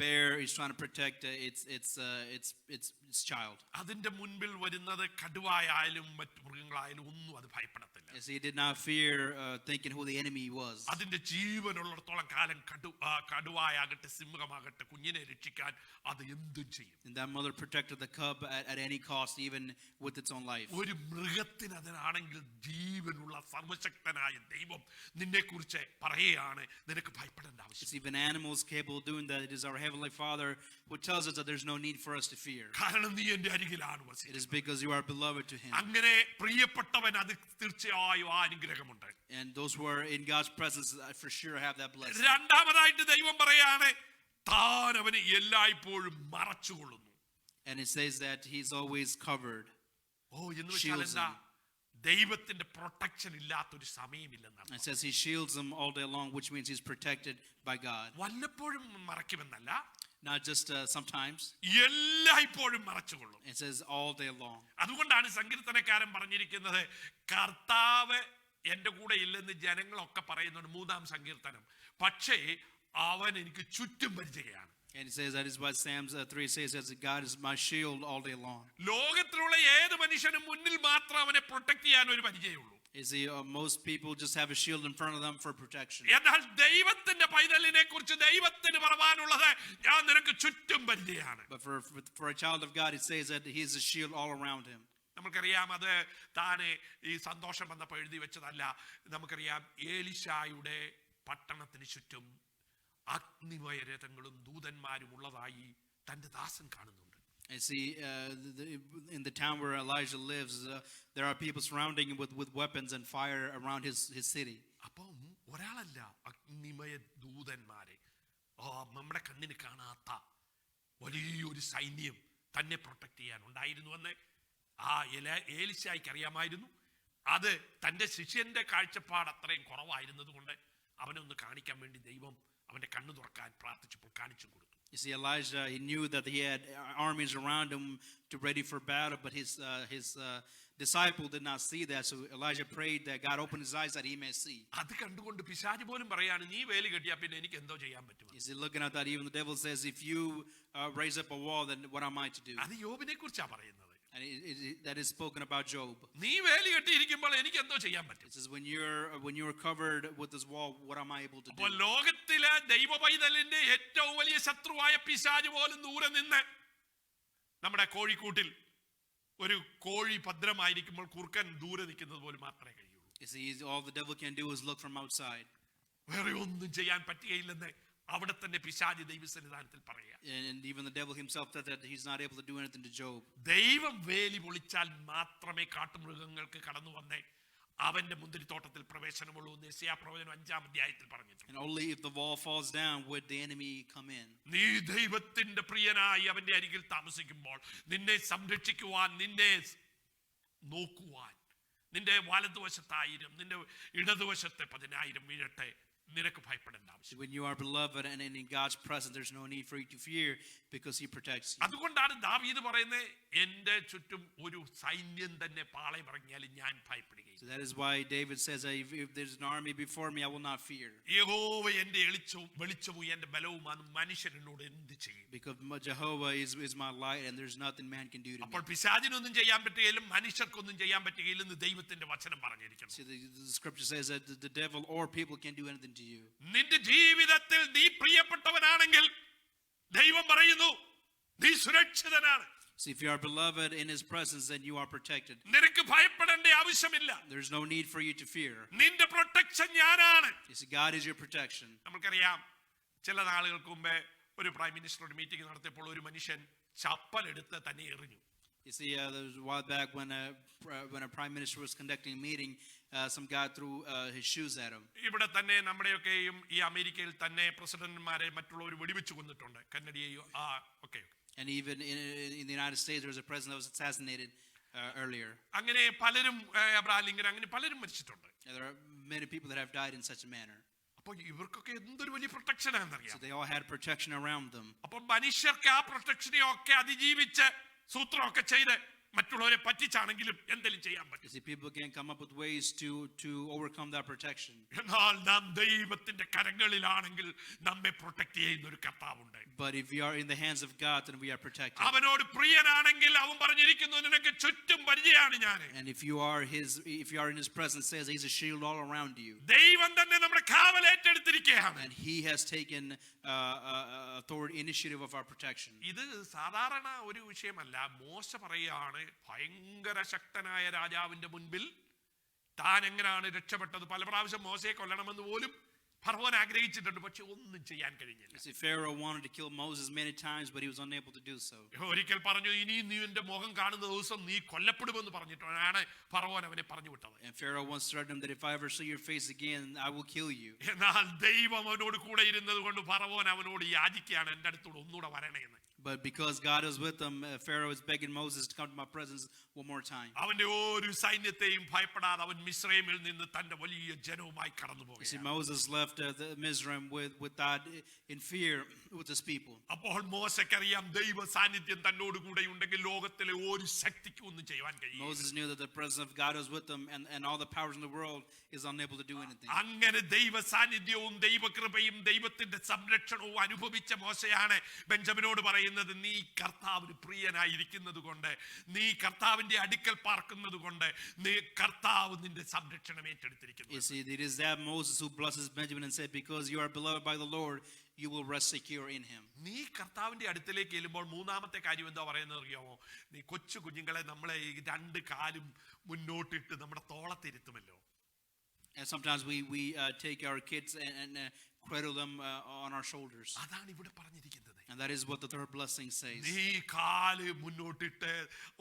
bear is trying to protect its child. അതിന്റെ മുൻപിൽ വരുന്നത് കടുവായാലും മറ്റു മൃഗങ്ങളായാലും ഒന്നും അത് ഭയപ്പെടത്തില്ല. Yes, he did not fear thinking who the enemy was. അതിന്റെ ജീവനുള്ളിടത്തോളം കാലം കടുവായാകട്ടെ സിംഹമാകട്ടെ കുഞ്ഞിനെ രക്ഷിക്കാൻ അത് എന്തും ചെയ്യും. And that mother protected the cub at any cost, even with its own life. ഒരു മൃഗത്തിന് അതിനാണെങ്കിൽ ജീവനുള്ള സർവശക്തനായ ദൈവം നിന്നെ കുറിച്ച് പറയുകയാണ്, നിനക്ക് ഭയപ്പെടേണ്ട ആവശ്യം. It's even animals capable of doing that. It is our Heavenly Father who tells us that there's no need for us to fear. കാരണം നീ എന്റെ അരികിലാണ് It വസിക്കുന്നത്. is because you are beloved to Him. അങ്ങനെ പ്രിയപ്പെട്ടവൻ അത് തീർച്ചയായും ആ അനുഗ്രഹമുണ്ട്. And those who are in God's presence for sure have that blessing. രണ്ടാമതായിട്ട് ദൈവം പറയാണ്, താൻ അവനെ എല്ലായ്പ്പോഴും മറച്ചുകൊള്ളുന്നു. And it says that He's always covered. എന്ന് വെച്ചാൽ എന്താ? ദൈവത്തിന്റെ പ്രൊട്ടക്ഷൻ ഇല്ലാത്തൊരു സമയമില്ലെന്നാണ്. It says He shields him all day long, which means he's protected by God. വല്ലപ്പോഴും മറയ്ക്കുമെന്നല്ല, Not just sometimes. എല്ലായ്പ്പോഴും മറച്ചുകൊള്ളും. It says all day long. അതുകൊണ്ടാണ് സങ്കീർത്തനക്കാരൻ പറഞ്ഞിരിക്കുന്നത്, കർത്താവ് എന്റെ കൂടെ ഇല്ലെന്ന് ജനങ്ങളൊക്കെ പറയുന്നുണ്ട്, 3-ാം സങ്കീർത്തനം. പക്ഷേ അവൻ എനിക്ക് ചുറ്റും പരിചയമാണ്. And it says that is what Psalms 3 says, that God is my shield all day long. ലോകത്തിലുള്ള ഏത് മനുഷ്യനും മുന്നിൽ മാത്രം അവനെ പ്രൊട്ടക്ട് ചെയ്യാൻ ഒരു പരിചയമുള്ളൂ. You see, most people just have a shield in front of them for protection. എന്നാൽ ദൈവത്തിന്റെ പൈതലിനെ കുറിച്ച് ദൈവത്തിന് പറയാനുള്ളത്, ഞാൻ നിനക്ക് ചുറ്റും പരിചയമാണ്. But for a child of God, it says that He is a shield all around him. നമുക്കറിയാം, അത് താനെ ഈ സന്തോഷം വന്നപ്പോൾ എഴുതി വെച്ചതല്ല. നമുക്കറിയാം, ഏലിശായുടെ പട്ടണത്തിന് ചുറ്റും അഗ്നിമയ രഥങ്ങളും ദൂതന്മാരും ഉള്ളതായി തന്റെ ദാസൻ കാണുന്നുണ്ട്. And see, in the town where Elijah lives, there are people surrounding him with weapons and fire around his city. അപ്പം ഒരാളല്ല, അഗ്നിമയ ദൂതന്മാരെ, നമ്മുടെ കണ്ണിന് കാണാത്ത വലിയൊരു സൈന്യം തന്നെ പ്രൊട്ടക്ട് ചെയ്യാൻ ഉണ്ടായിരുന്നുവെന്ന് ആ ഏലിശായ്ക്ക് അറിയാമായിരുന്നു. അത് തൻ്റെ ശിഷ്യന്റെ കാഴ്ചപ്പാട് അത്രയും കുറവായിരുന്നത് കൊണ്ട് അവനൊന്ന് കാണിക്കാൻ വേണ്ടി ദൈവം അവന്റെ കണ്ണു തുറക്കാൻ പ്രാർത്ഥിച്ചപ്പോൾ കാണിച്ചു കൊടുത്തു. You see, Elijah, he knew that he had armies around him to ready for battle, but his disciple did not see that. So Elijah prayed that God open his eyes that he may see. അത് കണ്ടുകൊണ്ട് പിശാച് പോലും പറയാണ്, നീ വേലി കെട്ടിയാ പിന്നെ എനിക്ക് എന്തോ ചെയ്യാൻ പറ്റും. You see, looking at that, even the devil says, if you raise up a wall, then what am I to do? അത് യോബിനെ കുറിച്ചാ പറയുന്നത്. And that is spoken about Job. നീ വേലി കെട്ടിയിരിക്കുമ്പോൾ എനിക്ക് എന്തോ ചെയ്യാൻ പറ്റും. It says, when you're covered with this wall, what am I able to do? അപ്പോൾ ലോകത്തിലെ ദൈവ പൈതലിന്റെ ഏറ്റവും വലിയ ശത്രുവായ പിശാച് പോലും ദൂരെ നിന്ന് നമ്മുടെ കോഴിക്കൂട്ടിൽ ഒരു കോഴി ഭദ്രമായിരിക്കുമ്പോൾ കുറുക്കൻ ദൂരെ നിൽക്കുന്നത് പോലും മാത്രമേ കഴിയുള്ളൂ. You see, all the devil can do is look from outside. വേറെ ഒന്നും ചെയ്യാൻ പറ്റുകയില്ലെന്ന് അവിടെ തന്നെ പിശാച് ദൈവസന്നിധാനത്തിൽ പറയാ. And even the devil himself said that he's not able to do anything to Job. ദൈവം വേലി പൊളിച്ചാൽ മാത്രമേ കാട്ടുമൃഗങ്ങൾക്ക് കടന്നു വന്നേ അവന്റെ മുന്തിരിത്തോട്ടത്തിൽ പ്രവേശനമുള്ളൂ എന്ന് യെശയ്യാ പ്രവചനം 5-ാം അധ്യായത്തിൽ പറഞ്ഞിട്ടുണ്ട്. And only if the wall falls down would the enemy come in. നീ ദൈവത്തിന്റെ പ്രിയനായി അവന്റെ അരികിൽ താമസിക്കുമ്പോൾ നിന്നെ സംരക്ഷിക്കുവാൻ, നിന്നെ നോക്കുവാൻ, നിന്റെ വലതുവശത്തായിരം നിന്റെ ഇടതുവശത്തെ 10,000 വീഴട്ടെ, നിനക്ക് ഭയപ്പെടേണ്ട ആവശ്യം. When you are beloved and in God's presence, there's no need for you to fear because he protects you. അതുകൊണ്ടാണ് ദാവീദ് പറയുന്നത്, എന്റെ ചുറ്റും ഒരു സൈന്യം തന്നെ പാളയമിറങ്ങിയാലും ഞാൻ ഭയപ്പെടുകയില്ല. So that is why David says, if there's an army before me, I will not fear. യഹോവ എന്റെ വെളിച്ചവും എന്റെ ബലവുമാണ്, മനുഷ്യൻ എന്നോട് എന്ത് ചെയ്യും? Because Jehovah is my light and there's nothing man can do to me. അപ്പോൾ പിശാചിനൊന്നും ചെയ്യാൻ പറ്റുകയില്ല, മനുഷ്യർക്കൊന്നും ചെയ്യാൻ പറ്റുകയില്ലെന്ന് ദൈവത്തിന്റെ വചനം പറഞ്ഞിരിക്കുന്നു. See, the scripture says that the devil or people can do anything to you. നിന്റെ ജീവിതത്തിൽ നീ പ്രിയപ്പെട്ടവനാണെങ്കിൽ ദൈവം പറയുന്നു നീ സുരക്ഷിതനാണ്. See, if you are beloved in his presence, then you are protected. നിനക്ക് ഭയപ്പെടേണ്ട ആവശ്യമില്ല. There's no need for you to fear. നിന്റെ പ്രൊട്ടക്ഷൻ ഞാനാണ്. You see, God is your protection. നമുക്കറിയാം, ചില നാളുകൾക്ക് മുമ്പേ ഒരു പ്രൈം മിനിസ്റ്ററോട് മീറ്റിംഗ് നടത്തിയപ്പോൾ ഒരു മനുഷ്യൻ ചപ്പൽ എടുത്ത് തന്നെ എറിഞ്ഞു. You see, there was a while back when a prime minister was conducting a meeting, some guy threw his shoes at him. ഇവിടെ തന്നെ നമ്മുടെയൊക്കെയും ഈ അമേരിക്കയിൽ തന്നെ പ്രസിഡന്റുമാരെ മറ്റുള്ളവർ വെടിവെച്ച് കൊന്നിട്ടുണ്ട്. കന്നഡിയെയോ okay. And even in the United States, there was a president that was assassinated earlier. അങ്ങനെ പലരും, അബ്രഹാം ലിങ്കൻ, അങ്ങനെ പലരും മരിച്ചിട്ടുണ്ട്. There are many people that have died in such a manner. അപ്പോൾ ഇവർക്കൊക്കെ എന്തൊരു വലിയ protection ആണെന്നറിയാം. So they all had protection around them. അപ്പോൾ മനുഷ്യർക്ക് ആ പ്രൊട്ടക്ഷനെ ഒക്കെ അതിജീവിച്ച് സൂത്രമൊക്കെ ചെയ്ത് മറ്റുള്ളവരെ പറ്റിച്ചാണെങ്കിലും എന്തെങ്കിലും ചെയ്യാൻ പറ്റും. You see, people can come up with ways to overcome that protection. എന്നാൽ നാം ദൈവത്തിന്റെ കരങ്ങളിലാണെങ്കിൽ നമ്മെ പ്രൊട്ടക്ട് ചെയ്യുന്ന ഒരു കർത്താവുണ്ട്. But if we are in the hands of God, then we are protected. അവനോട് പ്രിയനാണെങ്കിൽ അവൻ പറഞ്ഞിരിക്കുന്നു, നിനക്ക് ചുറ്റും പരിചയമാണ് ഞാൻ. And if you are in his presence, says he's a shield all around you. ദൈവം തന്നെ നമ്മുടെ കാവലേറ്റെടുത്തിരിക്കുകയാണ്. And he has taken initiative of our protection. ഇത് സാധാരണ ഒരു വിഷയമല്ല. മോശ പറയുകയാണ്, ഭയങ്കര ശക്തനായ രാജാവിന്റെ മുൻപിൽ താൻ എങ്ങനെയാണ് രക്ഷപ്പെട്ടത്. പല പ്രാവശ്യം മോശയെ കൊല്ലണമെന്ന് പോലും ഫറവോൻ ആഗ്രഹിച്ചിട്ടുണ്ട്, പക്ഷെ ഒന്നും ചെയ്യാൻ കഴിഞ്ഞില്ല. See, Pharaoh wanted to kill Moses many times, but he was unable to do so. ഒരിക്കൽ പറഞ്ഞു, ഇനി നീ എന്റെ മുഖം കാണുന്ന ദിവസം നീ കൊല്ലപ്പെടുമെന്ന് പറഞ്ഞിട്ടാണ് ഫറവോൻ അവനെ പറഞ്ഞു വിട്ടത്. And Pharaoh once threatened him that if I ever see your face again, I will kill you. എന്നാൽ ദൈവം അവനോട് കൂടെ ഇരുന്നത് കൊണ്ട് ഫറവോൻ അവനോട് യാചിക്കുകയാണ്, എന്റെ അടുത്തോട് ഒന്നുകൂടെ വരണേന്ന്. But because God is with him, Pharaoh is begging Moses to come to my presence one more time. അവന്റെ ഒരു സൈന്യത്തെയും ഭയപ്പെടാതെ അവൻ മിസ്രൈമിൽ നിന്ന് തന്റെ വലിയ ജനവുമായി കടന്നുപോയി. See, Moses left Mizraim without in fear with his people. അപ്പോൾ മോശയ്ക്കറിയാം ദൈവ സാന്നിധ്യം തന്നോട് കൂടെ ഉണ്ടെങ്കിൽ ലോകത്തിലെ ഒരു ശക്തിക്കും ഒന്നും ചെയ്യാൻ കഴിയില്ല. Moses knew that the presence of God was with him, and all the powers in the world is unable to do anything. അങ്ങനെ ദൈവ സാന്നിധ്യവും ദൈവകൃപയും ദൈവത്തിന്റെ സംരക്ഷണവും അനുഭവിച്ച മോശയാണ് ബെഞ്ചമിനോട് പറയുന്നത്, നീ കർത്താവിന് പ്രിയനായിരിക്കുന്നത് കൊണ്ട്, നീ കർത്താവിന്റെ അടുക്കൽ പാർക്കുന്നത് കൊണ്ട്, നീ കർത്താവ് നിന്റെ സംരക്ഷണം ഏറ്റെടുത്തിരിക്കുന്നു. You see, it is that Moses who blesses Benjamin and said, because you are beloved by the Lord, you will rest secure in him. നീ കർത്താവിന്റെ അടുത്തേക്ക് ചെല്ലുമ്പോൾ മൂന്നാമത്തെ കാര്യം എന്താ പറയുന്നത് അറിയാമോ? നീ കൊച്ചു കുഞ്ഞുങ്ങളെ നമ്മളെ ഈ രണ്ട് കാലും മുന്നോട്ടിട്ട് നമ്മുടെ തോളത്തിരുത്തുമല്ലോ. And sometimes we take our kids and cradle them on our shoulders. അതാണ് ഇവിടെ പറഞ്ഞിരിക്കുന്നത്. And that is what the third blessing says. നീ കാല് മുന്നോട്ടിട്ട്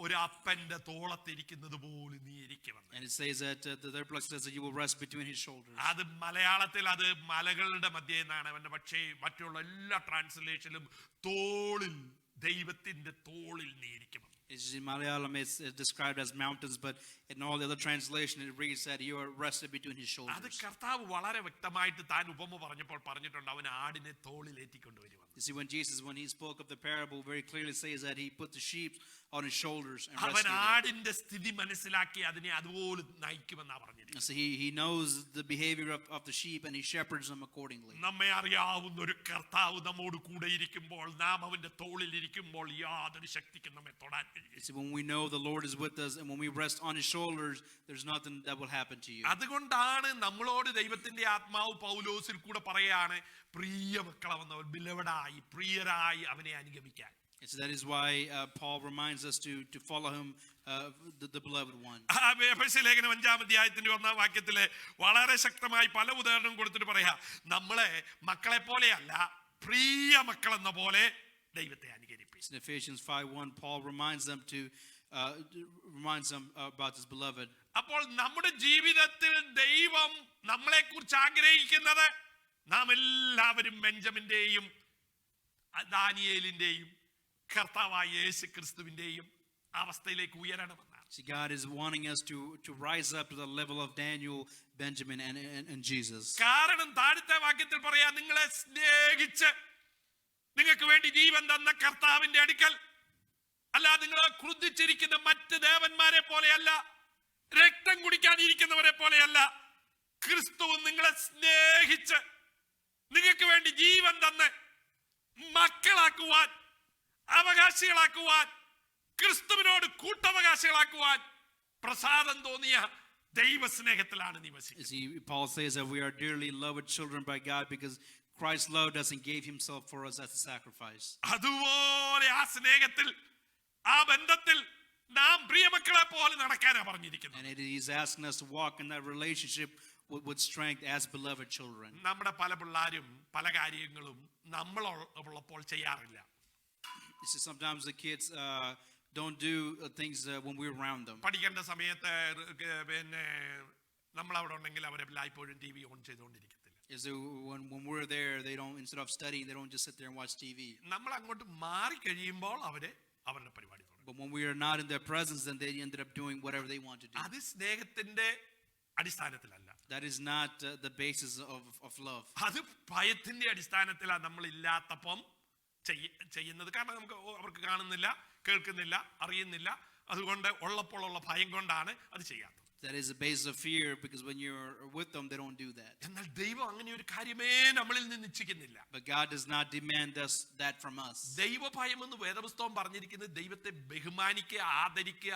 ഒരു അപ്പന്റെ തോളത്തിരിക്കുന്നത് പോലെ നീ ഇരിക്കുമെന്ന്. And it says that the third blessing says that you will rest between his shoulders. അത് മലയാളത്തിൽ അത് മലകളുടെ മധ്യേ എന്നാണ്, പക്ഷേ മറ്റുള്ള എല്ലാ ട്രാൻസ്ലേഷനിലും തോളിൽ ദൈവത്തിന്റെ തോളിൽ നീ ഇരിക്കുമെന്ന്. In Malayalam, it's described as mountains, but in all the other translation, it reads that you are rested between his അത് shoulders. കർത്താവ് വളരെ വ്യക്തമായിട്ട് താൻ ഉപമ പറഞ്ഞപ്പോൾ പറഞ്ഞിട്ടുണ്ട്, അവൻ ആടിനെ തോളിലേറ്റിക്കൊണ്ടുവരുമെന്ന്. You see, when Jesus, when he spoke of the parable, very clearly says that he put the sheep on his shoulders and അവൻ rescued them. ആടിന്റെ സ്ഥിതി മനസ്സിലാക്കി അതിനെ അതുപോലെ നയിക്കുമെന്നാ പറഞ്ഞിരിക്കുന്നത്. So he knows the behavior of the sheep and he shepherds them accordingly. നമ്മെ അറിയാവുന്ന ഒരു കർത്താവ് നമ്മോട് കൂടെ ഇരിക്കുമ്പോൾ, നാം അവന്റെ തോളിൽ ഇരിക്കുമ്പോൾ യാതൊരു ശക്തിക്കും നമ്മെ തൊടാൻ കഴിയില്ല. See, when we know the Lord is with us and when we rest on his shoulders, there's nothing that will happen to you. അതുകൊണ്ടാണ് നമ്മളോട് ദൈവത്തിന്റെ ആത്മാവ് പൗലോസിൽ കൂടെ പറയാണ്, പ്രിയ മക്കളെന്നവർ ബിലവഡായി പ്രിയരായി അവനെ അനുഗമിക്കാൻ. So that is why Paul reminds us to follow him, the beloved one. എഫെസ്യ ലേഖനം 5-ാം അധ്യായത്തിന്റെ 1-ാം വാക്യത്തിലെ വളരെ ശക്തമായി പല ഉദാഹരണം കൊടുത്തിട്ട് പറയാ, നമ്മളെ മക്കളെ പോലെയല്ല, പ്രിയ മക്കളെന്ന പോലെ ദൈവത്തെ അനുകരിപ്പിച്ചു. In Ephesians 5:1, Paul reminds them about his beloved. അപ്പോൾ നമ്മുടെ ജീവിതത്തിൽ ദൈവം നമ്മളെ കുറിച്ച് ആഗ്രഹിക്കുന്നത്, നാം എല്ലാവരും ബെഞ്ചമിന്റെയും ദാനിയേലിന്റെയും കർത്താവായ യേശു ക്രിസ്തുവിന്റെയും അവസ്ഥയിലേക്ക് ഉയരണമെന്നാണ്. See, God is wanting us to rise up to the level of Daniel, Benjamin, and Jesus. കാരണം താഴത്തെ വാക്യത്തിൽ പറയാ, നിങ്ങളെ സ്നേഹിച്ച് നിങ്ങൾക്ക് വേണ്ടി ജീവൻ തന്ന കർത്താവിന്റെ അടുക്കൽ അല്ല, നിങ്ങളെ ക്രുദ്ധിച്ചിരിക്കുന്ന മറ്റ് ദേവന്മാരെ പോലെയല്ല, രക്തം കുടിക്കാനിരിക്കുന്നവരെ പോലെയല്ല, ക്രിസ്തു നിങ്ങളെ സ്നേഹിച്ച് നിങ്ങൾക്ക് വേണ്ടി ജീവൻ തന്ന് മക്കളാക്കുവാൻ, അവകാശികളാക്കുവാൻ, ക്രിസ്തുവിനോട് കൂട്ടവകാശികളാക്കുവാൻ പ്രസാദം തോന്നിയ ദൈവസ്നേഹത്തിലാണ് നീ വസിക്കുന്നത്. See, Paul says that we are dearly loved children by God because Christ loved us and gave himself for us as a sacrifice. അതുപോലെ ആ സ്നേഹത്തിൽ, ആ ബന്ധത്തിൽ നാം പ്രിയമക്കളെ പോലെ നടക്കാനാ പറഞ്ഞിരിക്കുന്നത്. And he's asking us to walk in that relationship with strength as beloved children. നമ്മുടെ പല പിള്ളാരും പല കാര്യങ്ങളും നമ്മൾ ഉള്ളപ്പോൾ ചെയ്യാറില്ല. You see, sometimes the kids don't do things when we're around them. പഠിക്കേണ്ട സമയത്ത് പിന്നെ നമ്മൾ അവിടെ ഉണ്ടെങ്കിൽ അവരെല്ലായ്പ്പോഴും TV ഓൺ ചെയ്തുകൊണ്ടിരിക്കത്തില്ല. Is when we're there, they don't, instead of studying, they don't just sit there and watch TV. നമ്മൾ അങ്ങോട്ട് മാറി കഴിയുമ്പോൾ അവരുടെ പരിപാടി തുടങ്ങും. But when we are not in their presence, then they ended up doing whatever they want to do. അത് സ്നേഹത്തിന്റെ അടിസ്ഥാനത്തിലല്ല. That is not the basis of love. അത് ഭയത്തിന്റെ അടിസ്ഥാനത്തിലാണ് നമ്മൾ ഇല്ലാത്തപ്പം ചെയ്യുന്നത്. കാരണം അവർക്ക് കാണുന്നില്ല, കേൾക്കുന്നില്ല, അറിയുന്നില്ല, അതുകൊണ്ട് ഉള്ളപ്പോഴുള്ള ഭയം കൊണ്ടാണ് അത് ചെയ്യാത്തത്. That is the basis of fear, because when you're with them, they don't do that. എന്നാൽ ദൈവം അങ്ങനെ ഒരു കാര്യമേ നമ്മളിൽ നിന്ന് ഇച്ഛിക്കുന്നില്ല. But God does not demand that from us. ദൈവഭയം എന്ന് വേദപുസ്തകം പറഞ്ഞിരിക്കുന്നത് ദൈവത്തെ ബഹുമാനിക്കുക, ആദരിക്കുക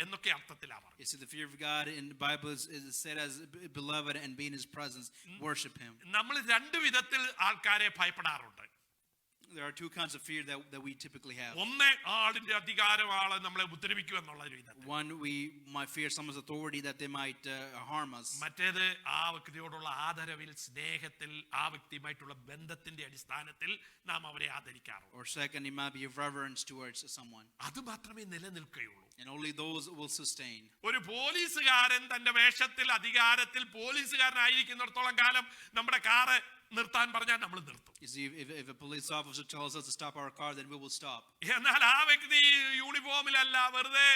എന്നൊക്കെ അർത്ഥത്തിലാണ്. You see, the fear of God in the Bible is said as beloved and be in his presence, worship him. നമ്മൾ രണ്ട് വിധത്തിൽ ആൾക്കാരെ ഭയപ്പെടാറുണ്ട്. There are two kinds of fear that we typically have. ഒന്ന്, ആളിന്റെ അധികാരം ആളെ നമ്മളെ ഉപദ്രവിക്കും എന്നുള്ള ഒരു വിധത്തിൽ. One, we might fear someone's authority that they might harm us. മറ്റേത് ആ വ്യക്തിയോടുള്ള ആദരവിൽ, സ്നേഹത്തിൽ, ആ വ്യക്തിയുമായിട്ടുള്ള ബന്ധത്തിന്റെ അടിസ്ഥാനത്തിൽ നാം അവരെ ആദരിക്കാറുണ്ട്. Or second, it might be a reverence towards someone. അത് മാത്രമേ നിലനിൽക്കുകയുള്ളൂ. And only those will sustain. ഒരു പോലീസുകാരൻ തന്റെ വേഷത്തിൽ, അധികാരത്തിൽ പോലീസുകാരനായിരിക്കുന്നിടത്തോളം കാലം നമ്മുടെ കാറ് നിർത്താൻ പറഞ്ഞാൽ നമ്മൾ നിർത്തും. You see, if a police officer tells us to stop our car, then we will stop. എന്നാൽ ആ വ്യക്തി യൂണിഫോമിലല്ല, വെറുതെ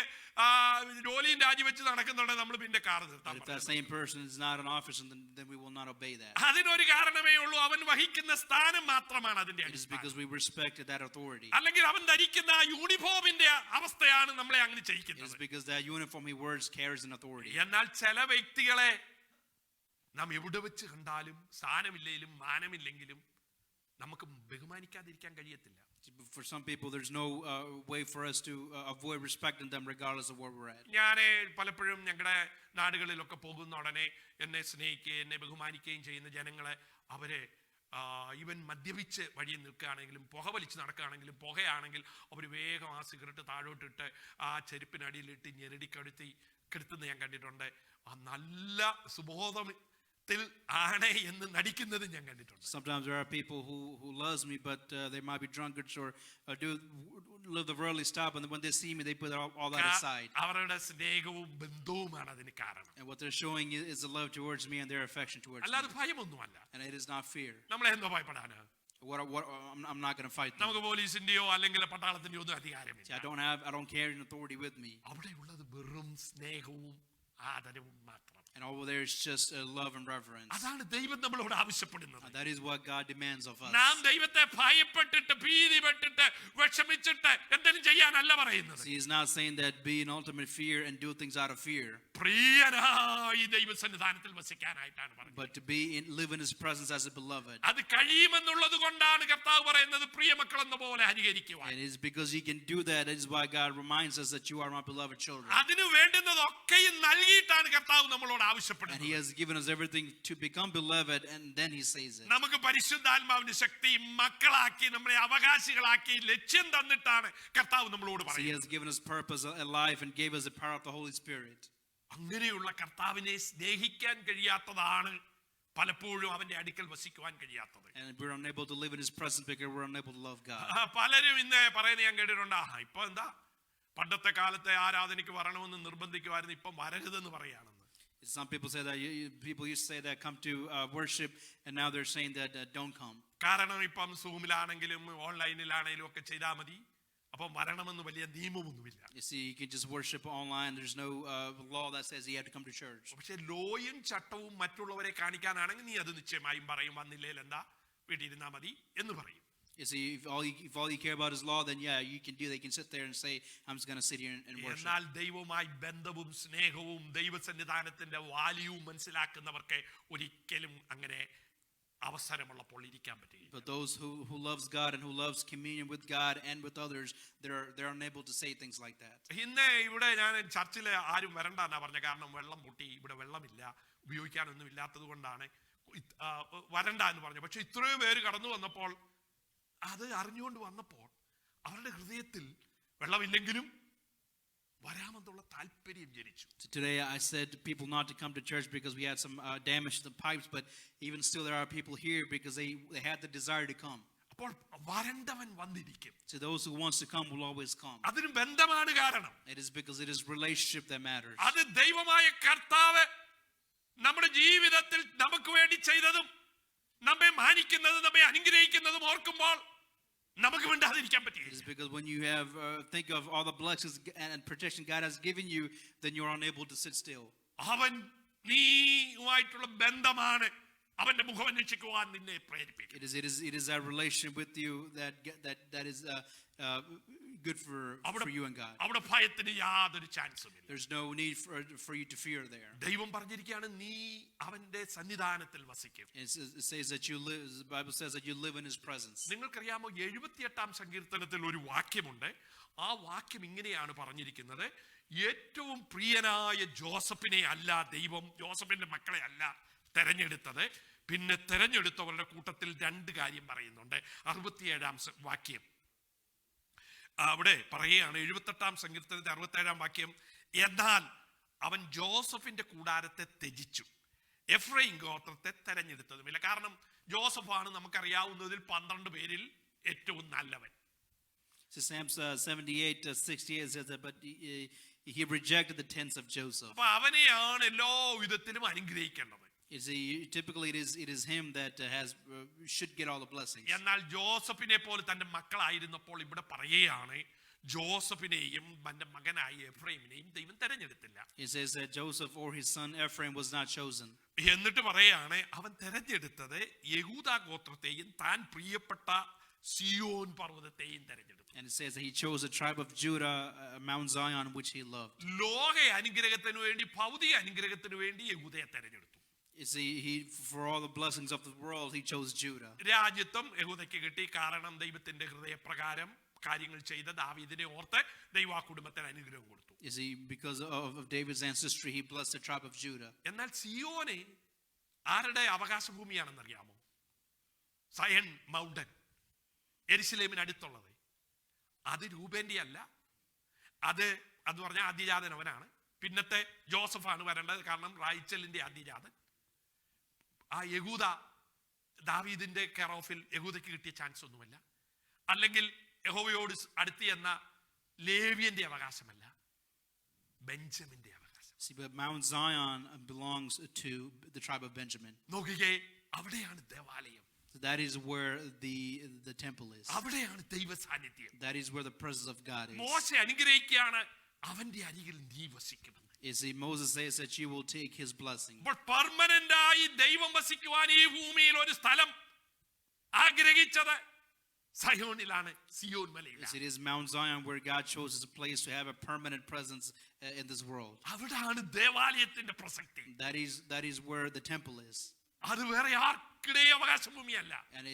ജോലിയും രാജിവെച്ച് നടക്കുന്നുണ്ടെങ്കിൽ നമ്മൾ പിന്നെ കാർ നിർത്താൻ. If that same person is not an officer, then we will not obey that. അതിനൊരു കാരണമേ ഉള്ളൂ, അവൻ വഹിക്കുന്ന സ്ഥാനം മാത്രമാണ് അതിന്റെ It is because we respected that authority. അല്ലെങ്കിൽ അവൻ ധരിക്കുന്ന ആ യൂണിഫോമിന്റെ അവസ്ഥയാണ് നമ്മളെ അങ്ങനെ It ചെയ്യിക്കുന്നത്. is because that uniform he wears carries an authority. എന്നാൽ ചില വ്യക്തികളെ നാം എവിടെ വെച്ച് കണ്ടാലും, സ്ഥാനമില്ലെങ്കിലും മാനമില്ലെങ്കിലും നമുക്ക് ബഹുമാനിക്കാതിരിക്കാൻ കഴിയത്തില്ല. For some people, there's no way for us to avoid respecting them regardless of where we're at. ഞാൻ പലപ്പോഴും ഞങ്ങളുടെ നാടുകളിലൊക്കെ പോകുന്ന ഉടനെ എന്നെ സ്നേഹിക്കുകയും എന്നെ ബഹുമാനിക്കുകയും ചെയ്യുന്ന ജനങ്ങളെ, അവരെ ഇവൻ മദ്യപിച്ച് വഴിയിൽ നിൽക്കുകയാണെങ്കിലും പുകവലിച്ച് നടക്കുകയാണെങ്കിലും പുകയാണെങ്കിൽ അവർ വേഗം ആ സിഗരറ്റ് താഴോട്ടിട്ട് ആ ചെരുപ്പിനടിയിലിട്ട് കെടുത്തുന്ന ഞാൻ കണ്ടിട്ടുണ്ട്. ആ നല്ല സുബോധത്തിൽ ആണ് എന്ന് നടിക്കുന്നത് ഞാൻ കണ്ടിട്ടുണ്ട്. Sometimes there are people who loves me, but they might be drunkards or do live the worldly stuff, and when they see me, they put all that aside. അവരുടെ സ്നേഹവും ബന്ധവുമാണ് അതിന് കാരണം. And what they're showing is the love towards me and their affection towards me. അല്ലാതെ ഭയമൊന്നുമല്ല. And it is not fear. നമ്മളെ എന്തോ ഭയപ്പെടാനാ? I'm not going to fight them. നമുക്ക് പോലീസിന്റെയോ അല്ലെങ്കിൽ പട്ടാളത്തിന്റെയോ ഒന്നും അധികാരമില്ല. See, I don't carry an authority with me. അവിടെ ഉള്ളത് വെറും സ്നേഹവും ആദരവും മാത്രം. And over there is just love and reverence. അതാണ് ദൈവം നമ്മളോട് ആവശ്യപ്പെടുന്നത്. And that is what God demands of us. നാം ദൈവത്തെ ഭയപ്പെട്ടിട്ട് ഭീതിപ്പെട്ടിട്ട് വിഷമിച്ചിട്ട് എന്തെങ്കിലും ചെയ്യാനല്ല പറയുന്നത്. See, he's not saying that be in ultimate fear and do things out of fear. പ്രിയനായി ദൈവസന്നിധാനത്തിൽ വസിക്കാനായിട്ടാണ് പറയുന്നത്. But to live in his presence as a beloved. അത് കഴിയുമെന്നുള്ളത് കൊണ്ടാണ് കർത്താവ് പറയുന്നത് പ്രിയമക്കൾ എന്ന പോലെ അനുകരിക്കുവാൻ. And it's because he can do that. That is why God reminds us that you are my beloved children. അതിനു വേണ്ടുന്നതൊക്കെയും നൽകിയിട്ടാണ് കർത്താവ് നമ്മളോട് ആവശ്യപ്പെടുന്നത്. And he has given us everything to become beloved, and then he says it. നമുക്ക് പരിശുദ്ധാത്മാവിന്റെ ശക്തി മക്കളാക്കി നമ്മളെ അവകാശികളാക്കി ലക്ഷ്യം തന്നിട്ടാണ് കർത്താവ് നമ്മളോട് He പറയുന്നത്. has given us purpose, a life, and gave us the power of the Holy Spirit. അങ്ങനെയുള്ള കർത്താവിനെ സ്നേഹിക്കാൻ കഴിയാത്തതാണ് പലപ്പോഴും അവന്റെ അടുക്കൽ വസിക്കുവാൻ കഴിയാത്തത്. And we're unable to live in his presence because we're unable to love God. പലരും ഇന്ന് പറയുന്നത് ഞാൻ കേട്ടിട്ടുണ്ട്, ഇപ്പൊ എന്താ പണ്ടത്തെ കാലത്തെ ആരാധനയ്ക്ക് വരണമെന്ന് നിർബന്ധിക്കുമായിരുന്നു, ഇപ്പം വരരുതെന്ന് പറയാണെന്ന്. Some people say that people used to say that come to worship, and now they're saying that don't come. കാരണം ഇപ്പം സൂമിലാണെങ്കിലും ഓൺലൈനിലാണെങ്കിലും ഒക്കെ ചെയ്താൽ മതി, അപ്പം വരണമെന്ന് വലിയ നിയമമൊന്നുമില്ല. You see, you can just worship online. There's no law that says you have to come to church. പക്ഷെ ലോയും ചട്ടവും മറ്റുള്ളവരെ കാണിക്കാനാണെങ്കിൽ നീ അത് നിശ്ചയമായും പറയും, വന്നില്ലേൽ എന്താ വീട്ടിലിരുന്നാ മതി എന്ന് പറയും. You see, if all you care about is law, then yeah, you can do. They can sit there and say, "I'm just going to sit here and worship." എന്നാൽ ദൈവവുമായി ബന്ധവും സ്നേഹവും ദൈവസന്നിധാനത്തിന്റെ വാല്യവും മനസ്സിലാക്കുന്നവർക്ക് ഒരിക്കലും അങ്ങനെ അവസരമുള്ളപ്പോൾ ഇരിക്കാൻ പറ്റില്ല. But those who loves God and who loves communion with God and with others, they're unable to say things like that. ഇന്ന് ഇവിടെ ഞാൻ ചർച്ചിൽ ആരും വരണ്ടെന്നാ പറഞ്ഞ, കാരണം വെള്ളം പൊട്ടി, ഇവിടെ വെള്ളമില്ല, ഉപയോഗിക്കാനൊന്നും ഇല്ലാത്തത് കൊണ്ടാണ് വരണ്ട എന്ന് പറഞ്ഞു. പക്ഷെ ഇത്രയും പേര് കടന്നു വന്നപ്പോൾ, അത് അറിഞ്ഞുകൊണ്ട് വന്നപ്പോൾ അവരുടെ ഹൃദയത്തിൽ വെള്ളമില്ലെങ്കിലും വരാമെന്നുള്ള താല്പര്യം ജനിച്ചു. Today I said to people not to come to church because we had some damage to the pipes, but even still there are people here because they had the desire to come. അപ്പോൾ വരണ്ടവൻ വന്നിരിക്കും. So those who wants to come will always come. അതിന് ബന്ധമാണ് കാരണം. It is because it is relationship that matters. അത് ദൈവമായ കർത്താവ് നമ്മുടെ ജീവിതത്തിൽ നമുക്ക് വേണ്ടി ചെയ്തതും നമ്മെ മാനിക്കുന്നതും നമ്മെ അനുഗ്രഹിക്കുന്നതും ഓർക്കുമ്പോൾ നമുക്ക് വേണ്ടാതിരിക്കാൻ പറ്റില്ല. It is because when you have think of all the blessings and protection God has given you, then you're unable to sit still. അവൻ നീയുമായിട്ടുള്ള ബന്ധമാണ് അവന്റെ മുഖം അന്വേഷിക്കുവാൻ നിന്നെ പ്രേരിപ്പിക്കുന്നത്. It is a relationship with you that is good for you and God. അവിടെ ഭയത്തിന് യാതൊരു ചാൻസും ഇല്ല. There's no need for you to fear there. ദൈവം പറഞ്ഞിരിക്കുകയാണ്, നീ അവന്റെ സന്നിധാനത്തിൽ വസിക്കും. It says that you live. The Bible says that you live in his presence. നിങ്ങൾക്കറിയാമോ, 78-ാം സങ്കീർത്തനത്തിൽ ഒരു വാക്യമുണ്ട്. ആ വാക്യം ഇങ്ങനെയാണ് പറഞ്ഞിരിക്കുന്നത്, ഏറ്റവും പ്രിയനായ ജോസഫിനെ അല്ല ദൈവം, ജോസഫിന്റെ മക്കളെ അല്ല തെരഞ്ഞെടുത്തത്, പിന്നെ തെരഞ്ഞെടുത്തവരുടെ കൂട്ടത്തിൽ രണ്ട് കാര്യം പറയുന്നുണ്ട്. 67-ാം വാക്യം അവിടെ പറയുകയാണ്, 78-ാം സങ്കീർത്തനത്തിന്റെ 67-ാം വാക്യം, എന്നാൽ അവൻ ജോസഫിന്റെ കൂടാരത്തെ ത്യജിച്ചു, എഫ്രൈം ഗോത്രത്തെ തെരഞ്ഞെടുത്തതുമില്ല. കാരണം ജോസഫാണ് നമുക്കറിയാവുന്നതിൽ 12 പേരിൽ ഏറ്റവും നല്ലവൻ. So Psalm 78:68 says that, but he rejected the tents of Joseph. അപ്പൊ അവനെയാണ് എല്ലാ വിധത്തിലും അനുഗ്രഹിക്കേണ്ടത്. Typically it is him that should get all the blessings. എന്നാൽ ജോസഫിനെ പോലെ തന്റെ മക്കളായിരുന്നപ്പോൾ ഇവിടെ പറയുകയാണ്, ജോസഫിനെയും തന്റെ മകനായ എഫ്രൈമിനെയും ദൈവം തെരഞ്ഞെടുത്തില്ല. It says that Joseph or his son Ephraim was not chosen. എന്നിട്ട് പറയാണ്, അവൻ തെരഞ്ഞെടുത്തത് യഹൂദാ ഗോത്രത്തെയും താൻ പ്രിയപ്പെട്ട സിയോൻ പർവ്വതത്തെയും തെരഞ്ഞെടുത്തു. And it says that he chose the tribe of Judah, Mount Zion, which he loved. ലോക അനുഗ്രഹത്തിനു വേണ്ടി, ഭൗതിക അനുഗ്രഹത്തിനു വേണ്ടി യഹൂദയെ തെരഞ്ഞെടുത്തു. He for all the blessings of the world he chose Judah. രാജ്യത്വം യഹൂദയ്ക്ക് കിട്ടി, കാരണം ദൈവത്തിന്റെ ഹൃദയപ്രകാരം കാര്യങ്ങൾ ചെയ്ത ദാവീദിനെ ഓർത്ത് ദൈവ ആ കുടുംബത്തിന് അനുഗ്രഹം കൊടുത്തു. Because of David's ancestry he blessed the tribe of Judah. എന്നാൽ സിയോനെ ആരുടെ അവകാശ ഭൂമിയാണെന്നറിയാമോ? സയൻ മൗണ്ടൻ, യെരുശലേമിന് അടുത്തുള്ളത്. അത് രൂപേന്റെ അല്ല, അത് പറഞ്ഞ ആദ്യജാതൻ അവനാണ്. പിന്നത്തെ ജോസഫാണ് വരേണ്ടത്, കാരണം റായിച്ചലിന്റെ ആദ്യജാതൻ. ആ യഹൂദ ദാവീദിന്റെ കെയർ ഓഫിൽ യഹൂദയ്ക്ക് കിട്ടിയ ചാൻസ് ഒന്നുമല്ല. അല്ലെങ്കിൽ യഹോവയോട് അടുത്ത് എന്ന ലേവ്യന്റെ അവകാശമല്ല, ബെഞ്ചമിന്റെ അവകാശം. See, but Mount Zion belongs to the tribe of Benjamin. നോക്കിക്കേ, അവിടെയാണ് ദേവാലയം. So that is where the temple is. അവിടെയാണ് ദൈവ സാന്നിധ്യം. That is where the presence of God is. മോശെ അനുഗ്രഹിക്കുകയാണ്, അവന്റെ അരികിൽ നീ വസിക്കണം. You see, Moses says that you will take his blessing. അപ്പോൾ പെർമനന്റ് ആയി ദൈവം വസിക്കുവാൻ ഈ ഭൂമിയിൽ ഒരു സ്ഥലം ആഗ്രഹിച്ചത് സയോനിലാണ്, Zion മലയിലാണ്. It is Mount Zion where God chose as a place to have a permanent presence in this world. അവിടാണ് ദേവാലയത്തിന്റെ പ്രസക്തി. That is where the temple is. അത് വേറെ ആർക്കിടെ അവകാശഭൂമിയല്ല. And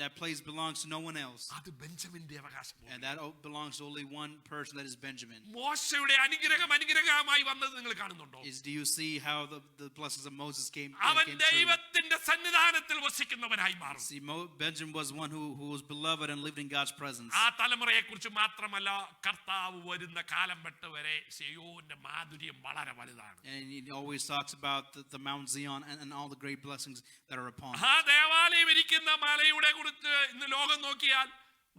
that place belongs to no one else. അത് ബെഞ്ചമിന്റെ അവകാശഭൂമി. And that belongs to only one person, that is Benjamin. മോശയുടെ അനുഗ്രഹമായി വന്നത് നിങ്ങൾ കാണുന്നുണ്ടോ? Do you see how the blessings of Moses came അവൻ true? ദൈവത്തിന്റെ സന്നിധാനത്തിൽ വസിക്കുന്നവനായി മാറും. See, Benjamin was one who was beloved and lived in God's presence. ആ തലമുറയെ കുറിച്ച് മാത്രമല്ല, കർത്താവ് വരുന്ന കാലം വെട്ട് വരെ സിയോന്റെ മാധുര്യം വളരെ വലുതാണ്. And he always talks about the Mount Zion and all the great blessings that are upon it. ആ ദേവാലയം ഇരിക്കുന്ന മലയുടെ കുറിച്ച് ഇന്ന് ലോകം നോക്കിയാൽ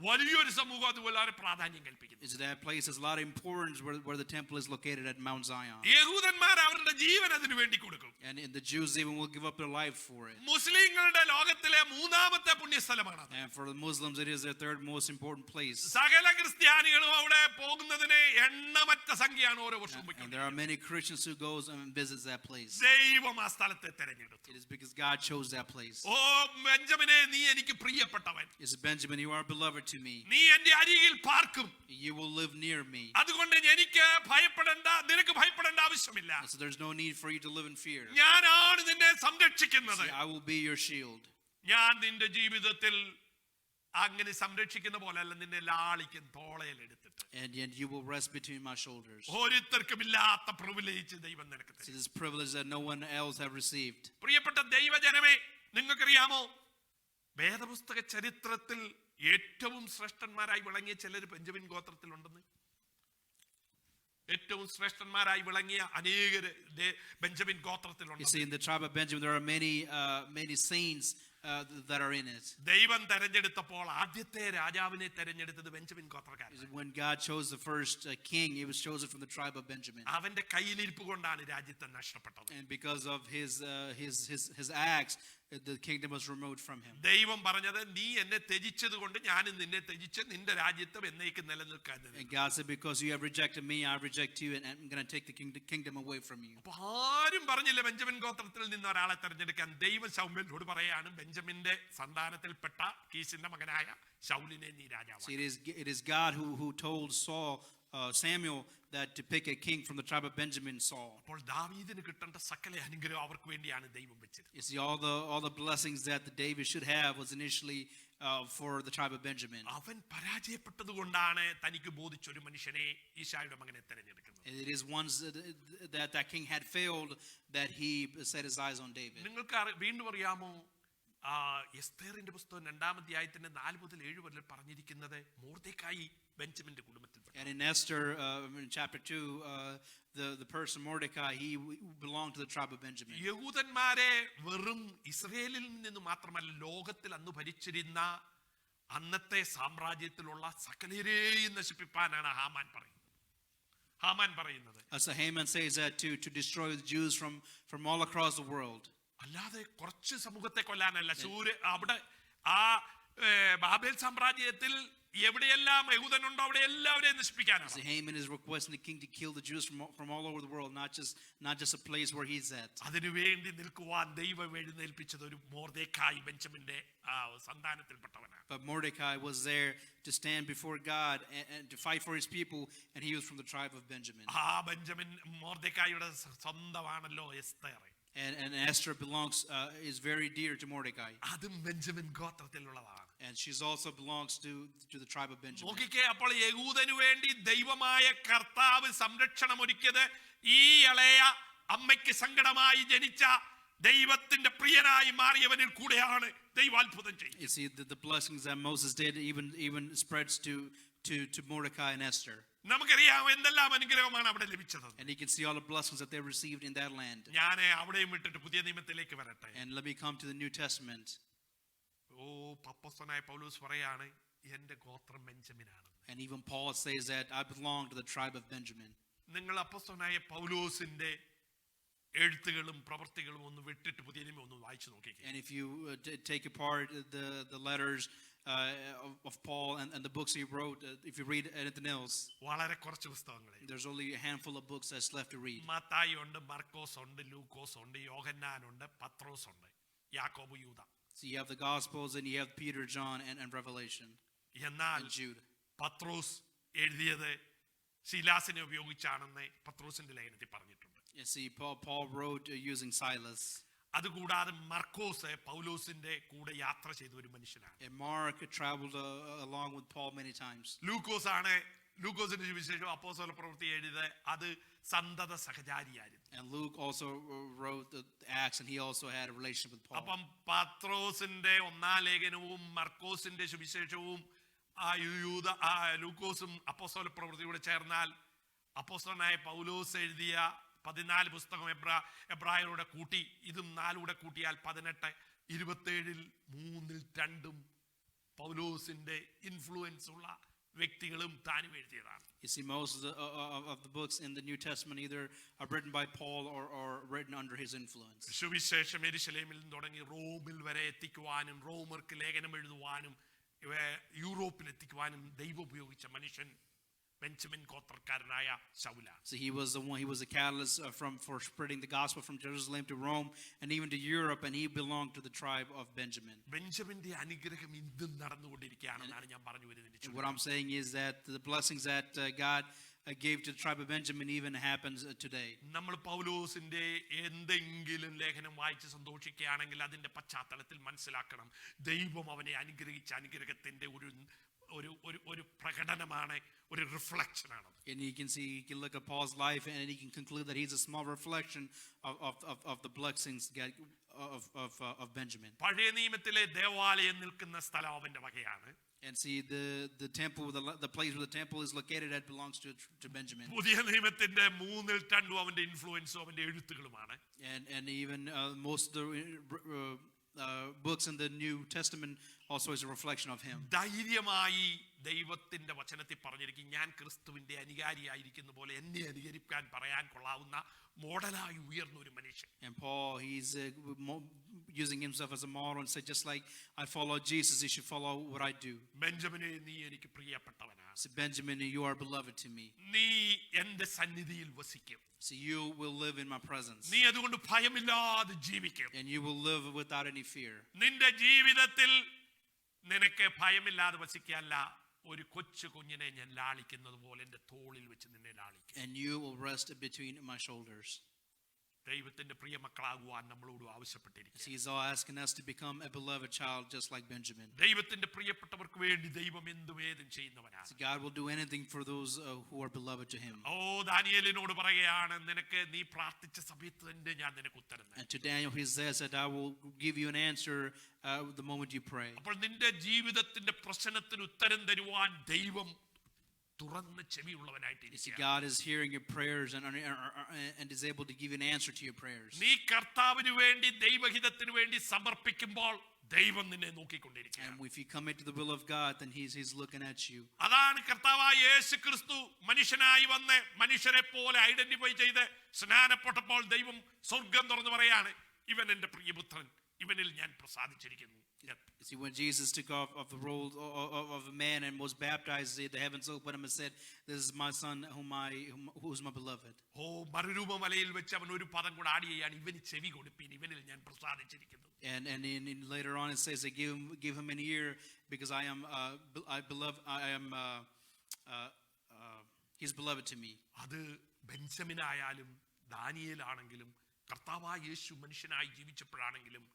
വലിയൊരു സമൂഹം അത് വളരെ പ്രാധാന്യം കൽപ്പിക്കുന്നു. Is that place has a lot of importance where the temple is located at Mount Zion. യഹൂദന്മാർ അവരുടെ ജീവൻ അതിനു വേണ്ടി കൊടുക്കും. And the Jews even will give up their life for it. മുസ്ലിങ്ങളുടെ ലോകത്തിലെ മൂന്നാമത്തെ പുണ്യസ്ഥലമാണ്. And for the Muslims it is their third most important place. സകല ക്രിസ്ത്യാനികളും അവിടെ പോകുന്നതിന് എണ്ണമറ്റ സംഖ്യയാണ് ഓരോ വർഷവും And വയ്ക്കുന്നത്. there are many Christians who goes and visits that place. ദൈവം ആ സ്ഥലത്തെ തെരഞ്ഞെടുത്തു. It is because God chose that place. ഓ ബെഞ്ചമിനെ, നീ എനിക്ക് പ്രിയപ്പെട്ടവൻ. It's Benjamin, you are beloved to me. നീ എന്റെ അരികിൽ പാർക്കും. You will live near me. അതുകൊണ്ട് എനിക്ക് ഭയപ്പെടേണ്ട, നിനക്ക് ഭയപ്പെടേണ്ട ആവശ്യമില്ല. So there's no need for you to live in fear. ഞാനാണ് നിന്നെ സംരക്ഷിക്കുന്നത്. See, I will be your shield. ഞാൻ നിന്റെ ജീവിതത്തിൽ അങ്ങനെ സംരക്ഷിക്കുന്ന പോലെയല്ല, നിന്നെ ലാളിക്കും തോളയിൽ എടുത്തിട്ട്. And yet you will rest between my shoulders. ഓരോരുത്തർക്കും ഇല്ലാത്ത പ്രിവിലേജ് ദൈവം നിനക്ക് See, തരും. this privilege that no one else have received. പ്രിയപ്പെട്ട ദൈവജനമേ, നിങ്ങൾക്കറിയാമോ, വേദപുസ്തക ചരിത്രത്തിൽ ഏറ്റവും ശ്രേഷ്ഠന്മാരായി വിളങ്ങിയ ചിലർ ബെഞ്ചമിൻ ഗോത്രത്തിലുണ്ടെന്ന്. ഏറ്റവും ശ്രേഷ്ഠന്മാരായി വിളങ്ങിയ അനേകര് ബെഞ്ചമിൻ You ഗോത്രത്തിലുണ്ട്. see, in the tribe of Benjamin, there are many saints that are in it. ദൈവം തെരഞ്ഞെടുത്തപ്പോൾ ആദ്യത്തെ രാജാവിനെ തെരഞ്ഞെടുത്തത് Benjamin ഗോത്രക്കാരൻ. When God chose the first king, he was chosen from the tribe of Benjamin. അവന്റെ കയ്യിലിരിപ്പ് കൊണ്ടാണ് രാജ്യത്തെ നഷ്ടപ്പെട്ടത്. And because of his acts, the kingdom was removed from him. ദൈവം പറഞ്ഞത്, നീ എന്നെ ത്യജിച്ചത് കൊണ്ട് ഞാനും നിന്നെ ത്യജിച്ച് നിന്റെ രാജ്യത്വം എന്നേക്ക് നിലനിൽക്കാൻ. And God said, because you have rejected me, I reject you, and I'm going to take the kingdom away from you. അപ്പൊ ആരും പറഞ്ഞില്ല ബെഞ്ചമിൻ ഗോത്രത്തിൽ നിന്ന് ഒരാളെ തെരഞ്ഞെടുക്കാൻ. ദൈവം ശൗല്യനോട് പറയാണ്, ബെഞ്ചമിന്റെ സന്താനത്തിൽപ്പെട്ട കീശിന്റെ മകനായ ശൗലിനെ നീ രാജാവാണ്. See, it is God who told Samuel that to pick a king from the tribe of Benjamin, Saul. അപ്പോൾ ദാവീദിന് കിട്ടേണ്ട സകല അനുഗ്രഹം അവർക്ക് വേണ്ടിയാണ് ദൈവം വെച്ചത്. You see, all the blessings that David should have was initially for the tribe of Benjamin. അവൻ പരാജയപ്പെട്ടത് കൊണ്ടാണ് തനിക്ക് ബോധിച്ചൊരു മനുഷ്യനെ, ഈശായുടെ മകനെ തെരഞ്ഞെടുക്കുന്നത്. It is once that king had failed that he set his eyes on David. നിങ്ങൾക്ക് വീണ്ടും അറിയാമോ, എസ്തേറിന്റെ പുസ്തകം 2-ാം അധ്യായത്തിന്റെ 4 മുതൽ 7 വരെ പറഞ്ഞിരിക്കുന്നത് മൊർദെഖായി ബെഞ്ചമിന്റെ കുടുംബത്തിൽ. And in Esther, in chapter 2, the person Mordecai, he belonged to the tribe of Benjamin. യഹൂദന്മാരെ വെറും ഇസ്രയേലിൽ നിന്ന് മാത്രമല്ല, ലോകത്തിൽ അന്ന് ഭരിച്ചിരുന്ന അന്നത്തെ സാമ്രാജ്യത്തിലുള്ള സകലരെയും നശിപ്പിക്കാനാണ് ഹാമാൻ പറയുന്നത്. So Haman says that to destroy the Jews from all across the world. അല്ലാതെ കുറച്ച് സമൂഹത്തെ കൊല്ലാനല്ല. അവിടെ ആ ബാബേൽ സാമ്രാജ്യത്തിൽ എവിടെയെല്ലാം യഹൂദനുണ്ടോ അവിടെ എല്ലാവരെയും നശിപ്പിക്കാനാണ്. So Haman is requesting the king to kill the Jews from all over the world, not just a place where he's at. അതിനുവേണ്ടി നിൽക്കുവാൻ ദൈവം എഴുന്നേൽപ്പിച്ചത് ഒരു Mordecai ബെഞ്ചമിന്റെ സന്താനത്തിൽപ്പെട്ടവനാണ്. But Mordecai was there to stand before God and to fight for his people, and he was from the tribe of Benjamin. ആ ബെഞ്ചമിൻ മൊർദെഖായിയുടെ സ്വന്തമാണല്ലോ Esther. And Esther is very dear to Mordecai. അതും ബെഞ്ചമിൻ ഗോത്രത്തിലുള്ളതാണ്. And she's also belongs to the tribe of Benjamin. നോക്കിക്കേ, അപ്പോൾ യഹൂദനു വേണ്ടി ദൈവമായ കർത്താവ് സംരക്ഷണം ഒരുക്കിയത് ഈ ഇളയ അമ്മയ്ക്ക് സങ്കടമായി ജനിച്ച ദൈവത്തിന്റെ പ്രിയനായി മാറിയവനിൽ കൂടെയാണ് ദൈവം അത്ഭുതം ചെയ്യുന്നത്. You see, the blessings that Moses did even spreads to Mordecai and Esther. നമുക്കറിയാം എന്തെല്ലാം അനുഗ്രഹമാണ് അവിടെ ലഭിച്ചത്. And you can see all the blessings that they received in that land. ഞാൻ അവിടെയും വിട്ടിട്ട് പുതിയ നിയമത്തിലേക്ക് വരട്ടെ. And let me come to the New Testament. അപ്പോസ്തലനായ പൗലോസ് പറയാണ്, എന്റെ ഗോത്രം ബെഞ്ചമിനാണ്. And even Paul says that I belong to the tribe of Benjamin. നിങ്ങൾ അപ്പോസ്തലനായ പൗലോസിന്റെ എഴുത്തുകളും പ്രവർത്തികളും ഒന്ന് വിട്ടിട്ട് പുതിയ നിയമം ഒന്ന് വായിച്ചു നോക്കിക്കേ. And if you take apart the letters of Paul and the books he wrote, if you read anything else, വളരെ കുറച്ച് പുസ്തകങ്ങളെ. there's only a handful of books that's left to read. Mathai ഉണ്ട്, മർക്കോസ് ഉണ്ട്, ലൂക്കോസ് ഉണ്ട്, യോഹന്നാൻ ഉണ്ട്, പത്രോസ് ഉണ്ട്, യാക്കോബ്, യൂദ. So you have the Gospels and you have Peter, John, and Revelation, എന്നാൽ and Jude. പത്രോസ് എഴുതിയത് ശീലാസിനെ ഉപയോഗിച്ചാണെന്ന് പത്രോസിന്റെ ലേഖനത്തിൽ പറഞ്ഞിട്ടുണ്ട്. You see, Paul wrote using Silas. അതുകൂടാതെ മർക്കോസ് പൗലോസിന്റെ കൂടെ യാത്ര ചെയ്ത ഒരു മനുഷ്യനാണ്. And Mark traveled along with Paul many times. ലൂക്കോസിന്റെ സുവിശേഷം അപ്പോസ്തല പ്രവൃത്തി എഴുതിയത് അത് സന്തത സഹചാരിയായിരുന്നു. And Luke also wrote the Acts, and he also had a relationship with Paul. അപ്പം പത്രോസിന്റെ ഒന്നാം ലേഖനവും മർക്കോസിന്റെ സുവിശേഷവും ലൂക്കോസും അപ്പോസ്തല പ്രവൃത്തിയോട് ചേർന്നാൽ അപ്പോസ്തലനായ പൗലോസ് എഴുതിയ 14 പുസ്തകം എബ്രായരോടെ കൂട്ടി ഇതും 4 കൂട്ടിയാൽ 18, 27 3-2 പൗലോസിന്റെ ഇൻഫ്ലുവൻസ് ഉള്ള വ്യക്തികളും താനും എഴുതിയതാണ്. You see, most of the books in the New Testament either are written by Paul or written under his influence. സുവിശേഷം യെരുശലേമിൽ തുടങ്ങി റോമിൽ വരെ എത്തിക്കുവാനും റോമർക്ക് ലേഖനം എഴുതുവാനും യൂറോപ്പിൽ എത്തിക്കുവാനും ദൈവം ഉപയോഗിച്ച മനുഷ്യൻ Benjamin ഗോത്രക്കാരനായ ശൗല. So he was a catalyst for spreading the gospel from Jerusalem to Rome and even to Europe, and he belonged to the tribe of Benjamin. ബെഞ്ചമിന്റെ അനുഗ്രഹം ഇന്നും നടന്നുകൊണ്ടിരിക്കുകയാണെന്നാണ് ഞാൻ പറഞ്ഞു വരുന്നത്. What I'm saying is that the blessings that God gave to the tribe of Benjamin even happens today. നമ്മൾ പൗലോസിന്റെ എന്തെങ്കിലും ലേഖനം വായിച്ച് സന്തോഷിക്കുകയാണെങ്കിൽ അതിന്റെ പശ്ചാത്തലത്തിൽ മനസ്സിലാക്കണം, ദൈവം അവനെ അനുഗ്രഹിച്ച അനുഗ്രഹത്തിന്റെ ഒരു പ്രകടനമാണ്, ഒരു റിഫ്ലക്ഷൻ ആണ്. And you can look at Paul's life and you can conclude that he's a small reflection of the blessings of Benjamin. പഴയ നിയമത്തിലെ ദേവാലയം നിൽക്കുന്ന സ്ഥലം അവന്റെ വകയാണ്. And see, the temple, the place where the temple is located, that belongs to Benjamin. പുതിയ നിയമത്തിന്റെ 3-2 അവന്റെ ഇൻഫ്ലുവൻസും അവന്റെ എഴുത്തുകളുമാണ്. And even most of the books in the New Testament also is a reflection of him. ധൈര്യമായി ദൈവത്തിന്റെ വചനത്തിൽ പറഞ്ഞിരിക്കും, ഞാൻ ക്രിസ്തുവിന്റെ അനുകാരിയായിരിക്കുന്ന പോലെ എന്നെ അനുകരിക്കാൻ പറയാൻ കൊള്ളാവുന്ന മോഡലായി ഉയർന്ന ഒരു മനുഷ്യൻ. And Paul, he's using himself as a model and said, just like I follow Jesus, you should follow what I do. ബെഞ്ചമിനെ, നീ എനിക്ക് പ്രിയപ്പെട്ടവനാണ്. So Benjamin, you are beloved to me. നീ എന്റെ സന്നിധിയിൽ വസിക്കും. So you will live in my presence. നീ അതുകൊണ്ട് ഭയമില്ലാതെ ജീവിക്കും. And you will live without any fear. നിന്റെ ജീവിതത്തിൽ നിനക്ക് ഭയമില്ലാതെ വസിക്കല്ല, ഒരു കൊച്ചു കുഞ്ഞിനെ ഞാൻ ലാളിക്കുന്നത് പോലെ എന്റെ തോളിൽ വെച്ച് നിന്നെ ലാളിക്കും. And you will rest between my shoulders. ദൈവത്തിന്റെ പ്രിയ മക്കളാകുവാൻ നമ്മളോട് ആവശ്യപ്പെട്ടിരിക്കുന്നു. He's all asking us to become a beloved child just like Benjamin. ദൈവത്തിന്റെ പ്രിയപ്പെട്ടവർക്ക് വേണ്ടി ദൈവം എന്തും ചെയ്യുന്നവനാണ്. So God will do anything for those who are beloved to him. ദാനിയേലിനോട് പറയുകയാണ്, നിനക്ക് നീ പ്രാർത്ഥിച്ച സമയത്ത് തന്നെ ഞാൻ നിനക്ക് ഉത്തരം തരും. And to Daniel he says that I will give you an answer the moment you pray. അപ്പോൾ നിന്റെ ജീവിതത്തിന്റെ പ്രശ്നത്തിന് ഉത്തരം തരുവാൻ ദൈവം തുറന്ന ചെവിയുള്ളവനായിട്ടിരിക്കുക. God is hearing your prayers and is able to give you an answer to your prayers. നീ കർത്താവിന് വേണ്ടി ദൈവഹിതത്തിന് വേണ്ടി സമർപ്പിക്കുമ്പോൾ ദൈവം നിന്നെ നോക്കിക്കൊണ്ടിരിക്കുക. And if you commit to the will of God, then he's looking at you. അതാണ് കർത്താവായ യേശുക്രിസ്തു മനുഷ്യനായി വന്ന് മനുഷ്യരെ പോലെ ഐഡന്റിഫൈ ചെയ്ത് സ്നാനപ്പെട്ടപ്പോൾ ദൈവം സ്വർഗം തുറന്നു പറയാണ്, ഇവൻ എന്റെ പ്രിയപുത്രൻ, ഇവനിൽ ഞാൻ പ്രസാദിച്ചിരിക്കുന്നു. See, when Jesus took off of the role of a man and was baptized, the heavens opened him and said, "This is my son, who is my beloved." മരുരൂപമലയിൽ വെച്ച് അവൻ ഒരു പദം കൂടെ ആഡ് ചെയ്യാണ്, ഇവന് ചെവി കൊടുപ്പീൻ, ഇവനിൽ ഞാൻ പ്രസാദിച്ചിരിക്കുന്നു. And in later on it says, give him an ear because he's beloved to me. അത് ബെഞ്ചമിനായാലും ദാനിയേലാണെങ്കിലും കർത്താവായ യേശു മനുഷ്യനായി ജീവിച്ചപ്പോഴാണെങ്കിലും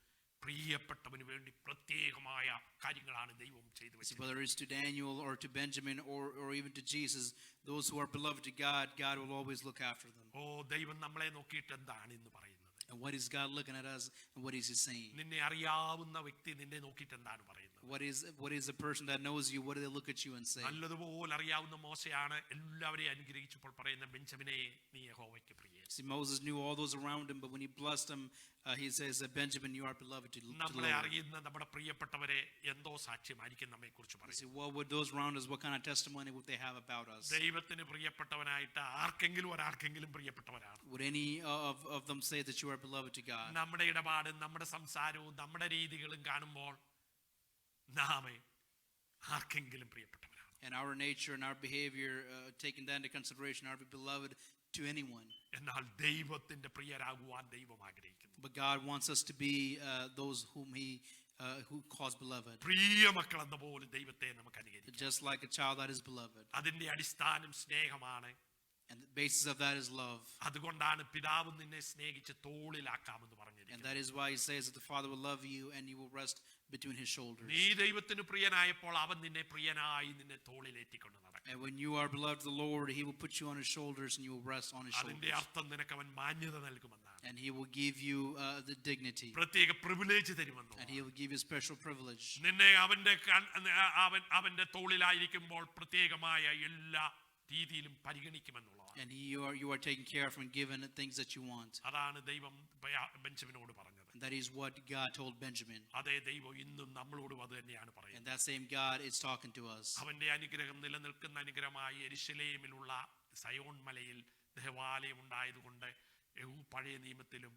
പ്രിയപ്പെട്ടവന് വേണ്ടി പ്രത്യേകമായ കാര്യങ്ങളാണ് ദൈവം ചെയ്തു വെച്ചത്. Whether it's to Daniel or to Benjamin or even to Jesus, those who are beloved to God, God will always look after them. ദൈവം നമ്മളെ നോക്കിയിട്ട് എന്താണ് ഇന്ന് പറയുന്നത്? And what is God looking at us and what is he saying? നിന്നെ അറിയാവുന്ന വ്യക്തി നിന്നെ നോക്കിയിട്ട് എന്താണ് പറയുന്നത്? What is the person that knows you, what do they look at you and say? നല്ലതുപോലെ അറിയാവുന്ന മോശയാണ് എല്ലാവരെയും അനുഗ്രഹിച്ചപ്പോൾ പറയുന്ന, ബെഞ്ചമിനെ നീ യഹോവയ്ക്ക് പ്രിയൻ. See, Moses knew all those around him, but when he blessed them, he says that Benjamin, you are beloved to the നമ്മളെ Lord. അറിയുന്ന നമ്മുടെ പ്രിയപ്പെട്ടവരെ എന്തോ സാക്ഷ്യമായിരിക്കും നമ്മെ കുറിച്ച് See, പറയും. what would those around us, what kind of testimony would they have about us? ദൈവത്തിന് പ്രിയപ്പെട്ടവനായിട്ട് ഒരാർക്കെങ്കിലും പ്രിയപ്പെട്ടവരാണ്. Would any of them say that you are beloved to God? നമ്മുടെ ഇടപാടും നമ്മുടെ സംസാരവും നമ്മുടെ രീതികളും കാണുമ്പോൾ നാം ആർക്കെങ്കിലും പ്രിയപ്പെട്ടവരാണ്. And our nature and our behavior, taking that into consideration, are we beloved to anyone? എന്നാൽ ദൈവത്തിന്റെ പ്രിയരാകുവാൻ ദൈവം ആഗ്രഹിക്കുന്നു. But God wants us to be those whom who calls beloved. പ്രിയ മക്കൾ എന്ന പോലെ ദൈവത്തെ നമുക്ക് അനുകരിക്കാം. Just like a child that is beloved. അതിന്റെ അടിസ്ഥാനം സ്നേഹമാണ്. And the basis of that is love. അതുകൊണ്ടാണ് പിതാവ് നിന്നെ സ്നേഹിച്ച് തോളിലാക്കാമെന്ന് പറഞ്ഞിരിക്കുന്നത്. And that is why he says that the Father will love you and you will rest between his shoulders. നീ ദൈവത്തിന് പ്രിയനായപ്പോൾ അവൻ നിന്നെ പ്രിയനായി നിന്നെ തോളിലേറ്റിക്കൊണ്ട് നടക്കും. And when you are beloved of the Lord, he will put you on his shoulders and you will rest on his അതിന്റെ shoulders. അർത്ഥം നിനക്ക് അവൻ മാന്യത നൽകുമെന്നാണ്. And he will give you the dignity. പ്രത്യേക privilege തരുമെന്നോ. And he will give you special privilege. നിന്നെ അവന്റെ തോളിലായിരിക്കുമ്പോൾ പ്രത്യേകമായ എല്ലാ രീതിയിലും പരിഗണിക്കുമെന്നുള്ളതാണ്. And you are taken care of and given the things that you want. അതാണ് ദൈവം ബെഞ്ചമിനോട് പറഞ്ഞത്. And that is what God told Benjamin. അതേ ദൈവം ഇന്നും നമ്മളോടും അത് തന്നെയാണ് And പറയുന്നത്. that same God is talking to us. അവന്റെ അനുഗ്രഹം നിലനിൽക്കുന്ന അനുഗ്രഹമായി യെരുശലേമിലുള്ള സയോൺ മലയിൽ ദേവാലയം ഉണ്ടായതുകൊണ്ട് പഴയ നിയമത്തിലും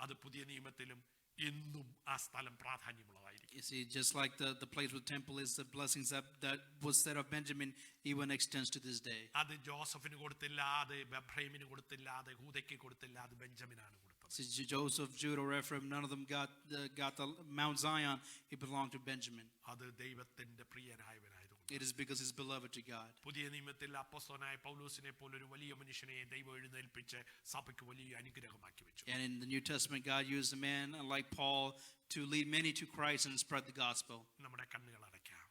അത് പുതിയ നിയമത്തിലും എന്നും ആ സ്ഥലം പ്രാധാന്യമുള്ളതായിരിക്കും. You see, just like the place where the temple is, the blessings that was said of Benjamin even extends to this day. അത് ജോസഫിന് കൊടുത്തില്ല, അത് എഫ്രൈമിന് കൊടുത്തില്ല, അത് യഹൂദയ്ക്ക് കൊടുത്തില്ല, അത് ബെഞ്ചമിനാണ് കൊടുത്തത്. See, Joseph, Judah, or Ephraim, none of them got the Mount Zion. It belonged to Benjamin. അത് ദൈവത്തിന്റെ പ്രിയനായവനായതുകൊണ്ട്. It is because he's beloved to God. പുതിയ നിയമത്തിൽ അപ്പോസ്തലനായ പൗലോസിനെ പോലെ ഒരു വലിയ മനുഷ്യനെ ദൈവം എഴുന്നേൽപ്പിച്ച് സഭയ്ക്ക് വലിയ അനുഗ്രഹമാക്കി വെച്ചു. And in the New Testament, God used a man like Paul to lead many to Christ and spread the gospel. നമ്മുടെ കണ്ണുകൾ അടയ്ക്കാം,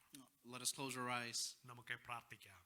Let us close our eyes. നമുക്ക് പ്രാർത്ഥിക്കാം.